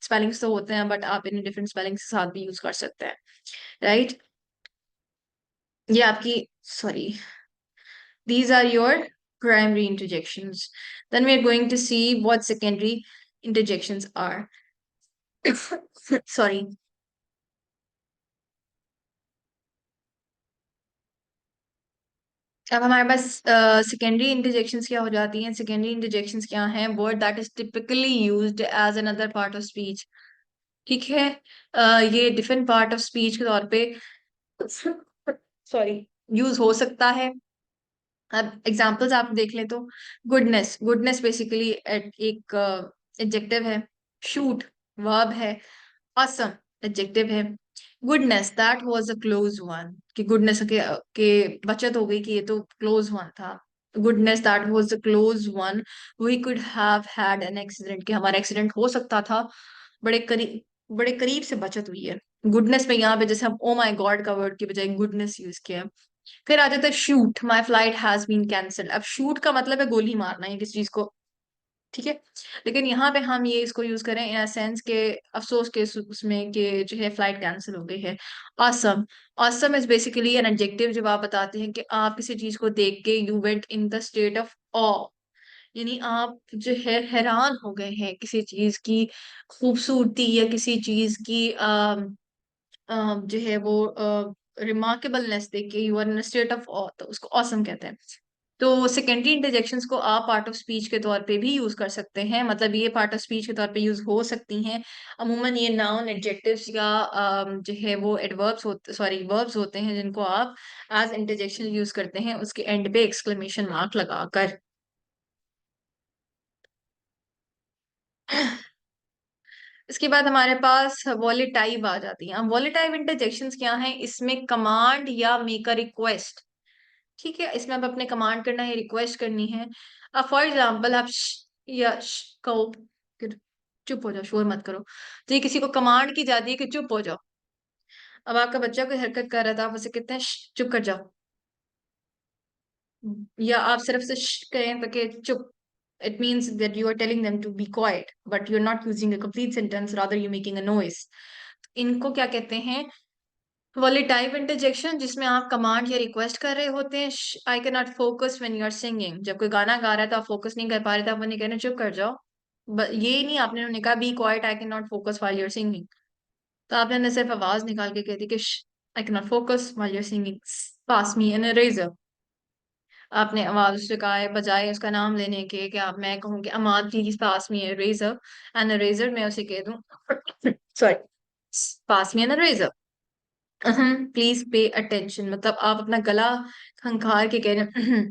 स्पेलिंग्स तो होते हैं, बट आप इन्हें डिफरेंट स्पेलिंग्स के साथ भी यूज कर सकते हैं, राइट। ये आपकी, sorry, these are your primary interjections. Then we are going to see what secondary interjections are. Sorry. अब हमारे पास सेकेंडरी इंटरजेक्शंस क्या हो जाती हैं। सेकेंडरी इंटरजेक्शंस क्या हैं, word that is typically used as another part of speech. ठीक है, ये डिफरेंट पार्ट ऑफ स्पीच के तौर पे सॉरी यूज हो सकता है। अब एग्जांपल्स आप देख लें तो, गुडनेस, गुडनेस बेसिकली एक एडजेक्टिव है। शूट वर्ब है। awesome एडजेक्टिव है। Goodness that was a close one, कि गुडनेस के बचत हो गई, कि ये तो क्लोज वन था। Goodness that was a close one, we could have had an accident, कि हमारा एक्सीडेंट हो सकता था, बड़े करीब से बचत हुई है। गुडनेस में यहाँ पे जैसे हम ओ माई गॉड का वर्ड की बजाय गुडनेस यूज किया है। फिर आ जाता है shoot, my flight has been cancelled. अब शूट का मतलब है गोली मारना है किसी चीज को, ठीक है, लेकिन यहाँ पे हम ये इसको यूज करें इन सेंस के अफसोस के उसमें कि जो है फ्लाइट कैंसिल हो गई है। Awesome, awesome is basically an adjective जब आप बताते हैं कि आप किसी चीज को देख के you went in the state of awe, यानी आप जो है हैरान हो गए हैं किसी चीज की खूबसूरती या किसी चीज की जो है वो रिमार्केबलनेस देख के you are in state of awe, तो उसको ऑसम कहते हैं। तो सेकेंडरी इंटरजेक्शंस को आप पार्ट ऑफ स्पीच के तौर पे भी यूज कर सकते हैं, मतलब ये पार्ट ऑफ स्पीच के तौर पे यूज हो सकती हैं। अमूमन ये नाउन एडजेक्टिव्स या जो है वो एडवर्ब्स होते, सॉरी वर्ब्स होते हैं, जिनको आप एज इंटरजेक्शन यूज करते हैं उसके एंड पे एक्सक्लेमेशन मार्क लगाकर। इसके बाद हमारे पास वॉलेटाइव आ जाती है। अब वॉलेटाइव इंटरजेक्शंस क्या हैं, इसमें कमांड या मेक अ रिक्वेस्ट, ठीक है, इसमें आप अपने कमांड करना है, रिक्वेस्ट करनी है। अब फॉर एग्जाम्पल आप या कहो कि चुप हो जाओ, शोर मत करो, तो ये किसी को कमांड की जाती है कि चुप हो जाओ। अब आपका बच्चा कोई हरकत कर रहा था, आप उसे कहते हैं चुप कर जाओ, या आप सिर्फ से कहें ताकि चुप, it means that you are telling them to be quiet, but you're not using a complete sentence, rather you're making a noise. इनको क्या कहते हैं? वॉलेटाइव इंटरजेक्शन, जिसमें आप कमांड या रिक्वेस्ट कर रहे होते हैं। I can not focus when you are singing, जब कोई गाना गा रहा है तो आप फोकस नहीं कर पा रहे थे, आप उन्हें कहना चुप कर जाओ। ये नहीं आपने उन्हें कहा be quiet, I can not focus while you are singing. तो आपने उन्हें सिर्फ आवाज निकाल के कह दी कि I can not focus while you are singing, pass me an eraser. आपने आवाज उससे कहा है, बजाय उसका नाम लेने के कि आप, मैं कहूँ कि Amad please pass me eraser, an eraser मैं उसे कह दूं sorry, pass me an eraser, please pay attention, मतलब आप अपना गला खंखार के कह रहे हैं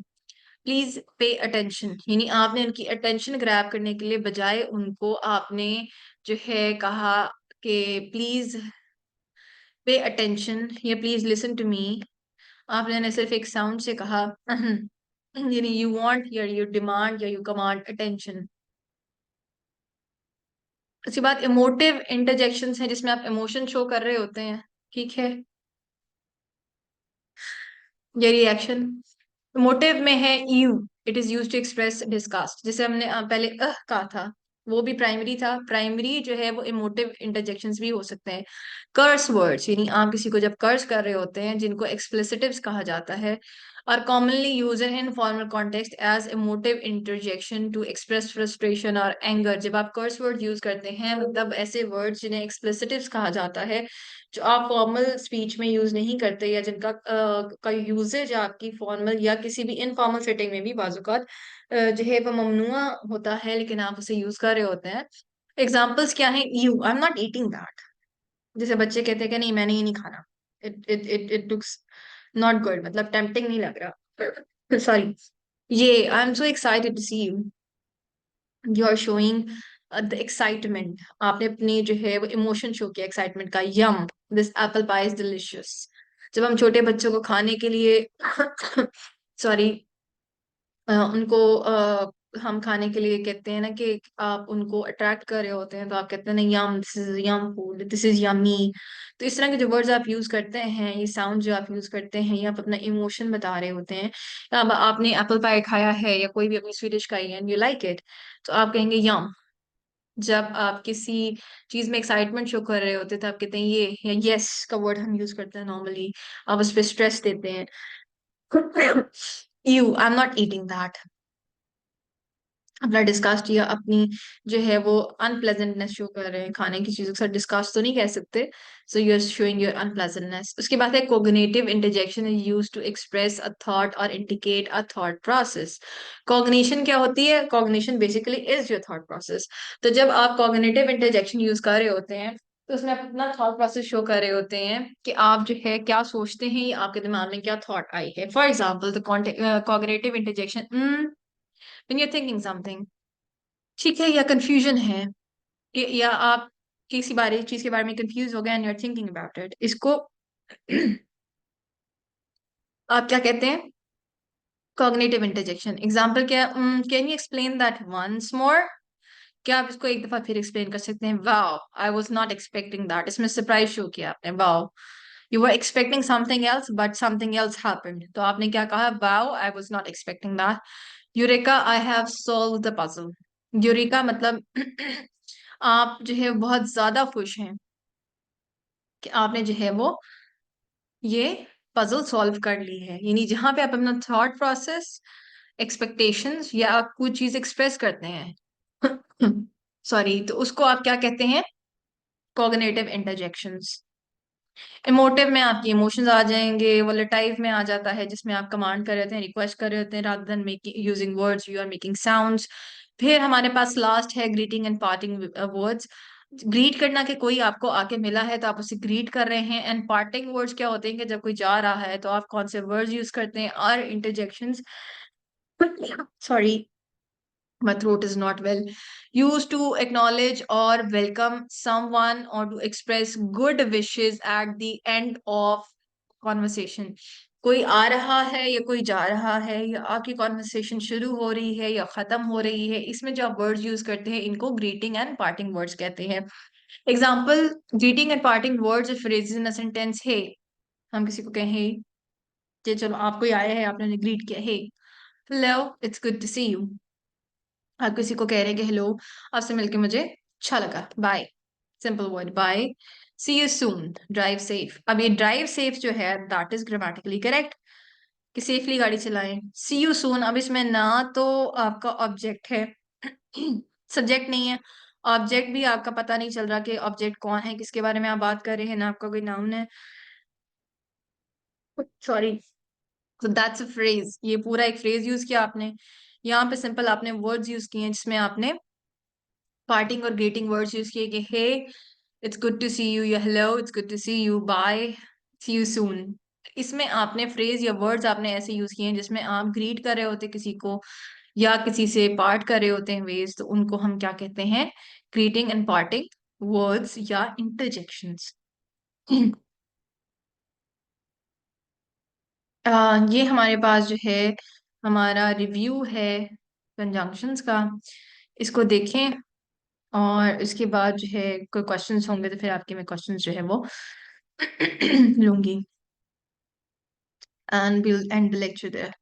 प्लीज पे अटेंशन, यानी आपने उनकी अटेंशन ग्रैब करने के लिए बजाय उनको आपने जो है कहा कि प्लीज पे अटेंशन या प्लीज लिसन टू मी, आपने उन्हें सिर्फ एक साउंड से कहा यानी यू वांट या यू डिमांड या यू कमांड अटेंशन। उसके बाद इमोटिव इंटरजेक्शंस हैं जिसमें आप इमोशन शो कर रहे होते हैं, ठीक है, ये रिएक्शन। मोटिव में है ew, it is use to express disgust, जैसे हमने पहले कहा था, वो भी प्राइमरी था। प्राइमरी जो है वो इमोटिव इंटरजेक्शंस भी हो सकते हैं। कर्स वर्ड्स, यानी आप किसी को जब कर्स कर रहे होते हैं, जिनको एक्सप्लिसिटिव्स कहा जाता है, are commonly use in informal context as emotive interjection to express frustration और एंगर। जब आप कर्स वर्ड यूज करते हैं, मतलब ऐसे वर्ड्स जिन्हें एक्सप्लिसिटिव्स कहा जाता है, जो आप फॉर्मल स्पीच में यूज नहीं करते, या जिनका का यूजेज आपकी फॉर्मल या किसी भी इनफॉर्मल सेटिंग में भी बाजुकात जो है वो ममनुआ होता है, लेकिन आप उसे यूज कर रहे होते हैं। एग्जाम्पल्स क्या है? You, I am not eating that, जैसे बच्चे कहते हैं कि नहीं मैंने ये नहीं खाना, इट लुक्स नॉट गुड, मतलब टेम्पटिंग नहीं लग रहा सॉरी। ये I am so excited to see you, you are showing the excitement, आपने अपनी जो है वो इमोशन शो किया एक्साइटमेंट का। Yum, this apple pie is delicious. जब हम छोटे बच्चों को खाने के लिए सॉरी उनको हम खाने के लिए कहते हैं ना कि आप उनको अट्रैक्ट कर रहे होते हैं, तो आप कहते हैं ना yum, this is yum food, this is yummy. तो इस तरह के जो वर्ड्स आप यूज करते हैं, ये साउंड जो आप यूज करते हैं, ये आप अपना इमोशन बता रहे होते हैं। अब आपने एप्पल पाई खाया है या कोई भी अपनी स्वीट डिश खाई है एंड यू लाइक इट, तो आप कहेंगे यम। जब आप किसी चीज में एक्साइटमेंट शो कर रहे होते हैं तो आप कहते हैं ये, या यस का वर्ड हम यूज करते हैं नॉर्मली, आप उस पर स्ट्रेस देते हैं you, I am not eating that, अपना डिस्कास्ट या अपनी जो है वो अनप्लेजेंटनेस शो कर रहे हैं, खाने की चीजों के साथ डिस्कास्ट तो नहीं कह सकते। So you are showing your unpleasantness. उसके बाद है cognitive interjection, is used to express a thought और indicate a thought process. Cognition क्या होती है? Cognition basically is your thought process. तो जब आप कॉग्निटिव इंटरजेक्शन यूज कर रहे होते हैं, तो उसमें आप अपना थॉट प्रोसेस शो कर रहे होते हैं कि आप जो है क्या सोचते हैं, या आपके दिमाग में क्या थॉट आई है। For example the cognitive interjection, when you're thinking something, ठीक है, या कंफ्यूजन है, या आप किसी बारे चीज के बारे में कंफ्यूज हो गए and you are thinking about it, इसको आप क्या कहते हैं? Cognitive interjection. एग्जांपल क्या? Can you explain that once more? क्या आप इसको एक दफा फिर एक्सप्लेन कर सकते हैं? Wow, I was not expecting that, इसमें सरप्राइज शो किया आपने। Wow, you were expecting something else but something else happened, तो आपने क्या कहा? Wow, I was not expecting that. Eureka, I have solve the puzzle. Eureka मतलब आप जो है बहुत ज्यादा खुश हैं कि आपने जो है वो ये पजल सॉल्व कर ली है, यानी जहां पे आप अपना थॉट प्रोसेस, एक्सपेक्टेशंस या आप कोई चीज एक्सप्रेस करते हैं सॉरी, तो उसको आप क्या कहते हैं? Cognitive interjections. इमोटिव में आपके इमोशंस आ जाएंगे। वोलेटाइव में आ जाता है जिसमें आप कमांड कर रहे होते हैं, रिक्वेस्ट कर रहे होते हैं, rather than making using words you are making sounds. फिर हमारे पास लास्ट है greeting and parting words. Greet करना कि कोई आपको आके मिला है तो आप उसे ग्रीट कर रहे हैं। एंड पार्टिंग वर्ड्स क्या होते हैं कि जब कोई जा रहा है तो आप कौन से वर्ड्स यूज करते हैं? और interjections sorry, my throat is not well, used to acknowledge or welcome someone or to express good wishes at the end of conversation। कोई आ रहा है या कोई जा रहा है, या आपकी कॉन्वर्सेशन शुरू हो रही है या खत्म हो रही है, इसमें जो आप वर्ड्स यूज करते हैं इनको ग्रीटिंग एंड पार्टिंग वर्ड्स कहते हैं। Example, greeting and parting words phrases in a sentence है, हम किसी को कहें कि चलो आप कोई आया है, आपने ग्रीट किया, hey hello, it's good to see you. आप किसी को कह रहे हैं कि हेलो, आपसे मिलके मुझे अच्छा लगा, bye. Simple word, bye. See you soon, drive safe. अब ये ड्राइव सेफ जो है दैट इज ग्रामेटिकली करेक्ट, कि सेफली गाड़ी चलाएं। सी यू सून, अब इसमें ना तो आपका ऑब्जेक्ट है, सब्जेक्ट नहीं है। ऑब्जेक्ट भी आपका पता नहीं चल रहा कि ऑब्जेक्ट कौन है, किसके बारे में आप बात कर रहे हैं, ना आपका कोई नाउन है। सॉरी। तो दैट्स अ फ्रेज, ये पूरा एक फ्रेज यूज किया आपने। यहाँ पे सिंपल आपने वर्ड्स यूज किए हैं जिसमें आपने पार्टिंग और ग्रीटिंग वर्ड्स यूज किए कि hey it's good to see you, या hello it's good to see you, bye, see you soon. इसमें आपने फ्रेज या वर्ड्स आपने ऐसे यूज किए हैं जिसमें आप ग्रीट कर रहे होते किसी को या किसी से पार्ट कर रहे होते हैं वेज, तो उनको हम क्या कहते हैं, ग्रीटिंग एंड पार्टिंग वर्ड्स या इंटरजेक्शंस। ये हमारे पास जो है हमारा रिव्यू है कंजंक्शंस का, इसको देखें। और इसके बाद जो है कोई क्वेश्चंस होंगे तो फिर आपके मैं क्वेश्चंस जो है वो लूंगी, and will end the lecture there.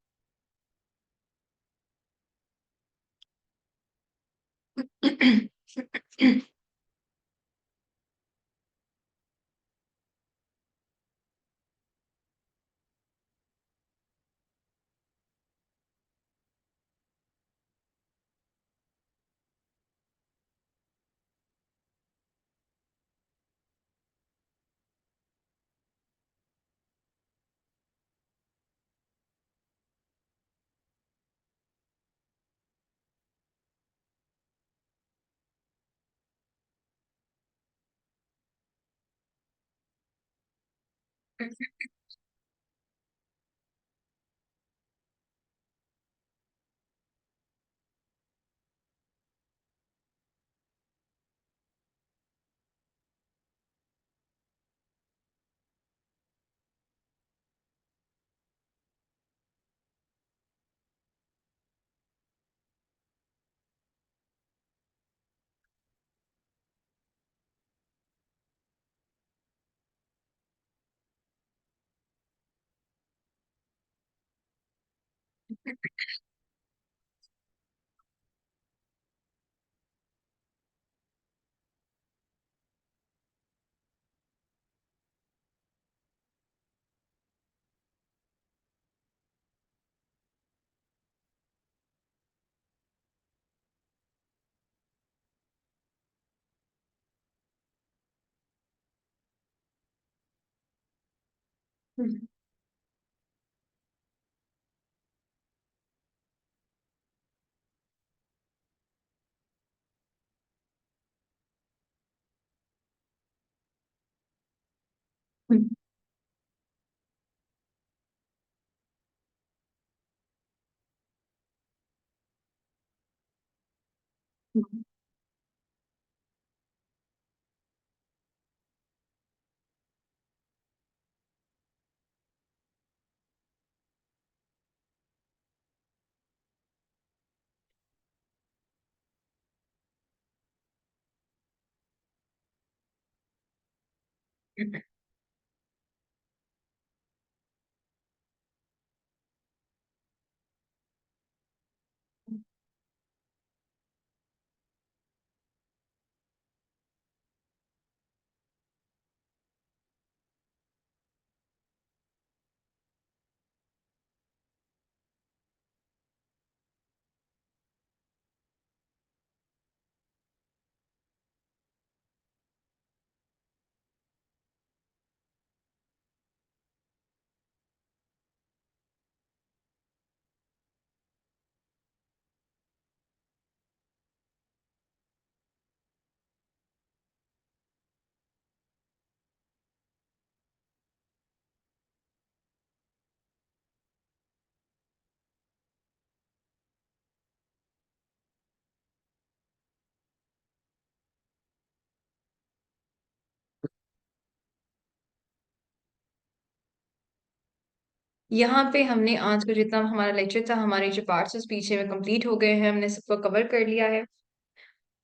यहाँ पे हमने आज का जितना हमारा लेक्चर था, हमारे जो पार्ट्स उस पीछे में कंप्लीट हो गए हैं, हमने सबको कवर कर लिया है।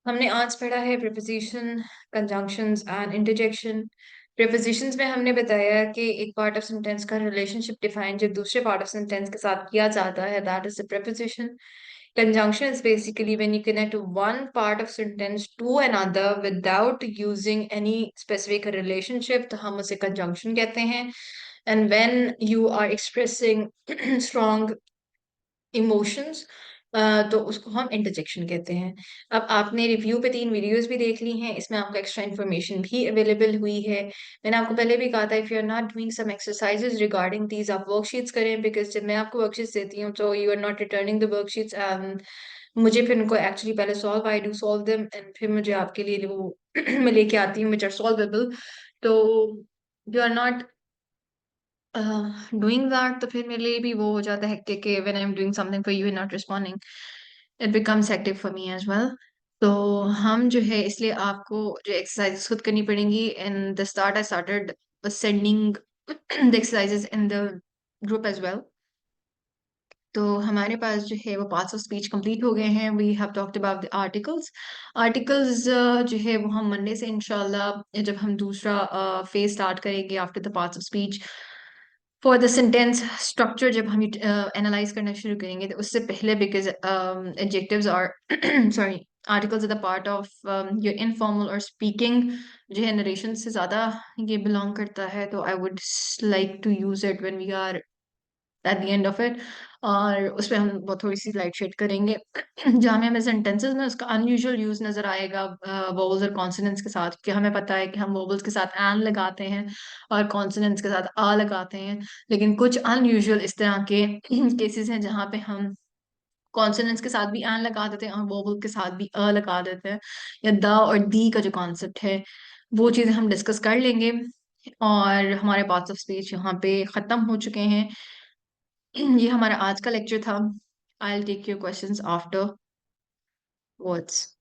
हमने आज पढ़ा है preposition, conjunctions and interjection. Prepositions में हमने बताया कि एक पार्ट ऑफ सेंटेंस का रिलेशनशिप डिफाइन जब दूसरे पार्ट ऑफ सेंटेंस के साथ किया जाता है, that is the preposition. Conjunction is basically when you connect one part of sentence to another without using any specific relationship, तो हम उसे conjunction कहते हैं. And when you are expressing strong emotions, तो उसको हम इंटरजेक्शन कहते हैं. अब आपने रिव्यू पे 3 वीडियोस भी देख ली हैं, इसमें आपको एक्स्ट्रा इन्फॉर्मेशन भी अवेलेबल हुई है. मैंने आपको पहले भी कहा था if you are not doing some exercises regarding these, आप वर्कशीट्स करें, बिकॉज जब मैं आपको वर्कशीट्स देती हूँ तो you are not returning the worksheets. मुझे फिर उनको एक्चुअली पहले solve, I do solve them, and फिर मुझे आपके लिए वो मैं लेके आती हूँ विच आर सॉल्वेबल. तो you are not doing that, तो फिर मेरे लिए भी वो हो जाता है हेक्टिक कि when I am doing something for you and not responding, it becomes hectic for me as well. तो हम जो है इसलिए आपको जो एक्सरसाइजेस खुद करनी पड़ेंगी. In the start I started sending the exercises in the group as well. तो हमारे पास जो है वो पार्ट्स ऑफ स्पीच कंप्लीट हो गए हैं. We have talked about the articles. Articles जो है वो हम मंडे से इंशाल्लाह जब हम दूसरा फेज स्टार्ट करेंगे after the parts of speech for the sentence structure, जब हम एनालाइज करना शुरू करेंगे तो उससे पहले, because adjectives are sorry articles are the part of your informal और स्पीकिंग जो है नरेशन से ज़्यादा ये बिलोंग करता है. तो I would like to use it when we are at the end of it, और उस पर हम वो थोड़ी सी लाइट शेड करेंगे. जहाँ में हमें सेंटेंसेस में उसका अनयूजुअल यूज नजर आएगा वोवल्स और कॉन्सोनेंट्स के साथ, क्योंकि हमें पता है कि हम वोवल्स के साथ एन लगाते हैं और कॉन्सोनेंट्स के साथ आ लगाते हैं. लेकिन कुछ अनयूजुअल इस तरह के केसेस हैं जहाँ पे हम कॉन्सोनेंट्स के साथ भी एन लगा देते हैं और वोवल के साथ भी अ लगा देते हैं, या द और दी का जो कॉन्सेप्ट है वो चीज़ें हम डिस्कस कर लेंगे. और हमारे पार्ट्स ऑफ स्पीच यहाँ पे ख़त्म हो चुके हैं. ये हमारा आज का लेक्चर था. I will take your questions after words.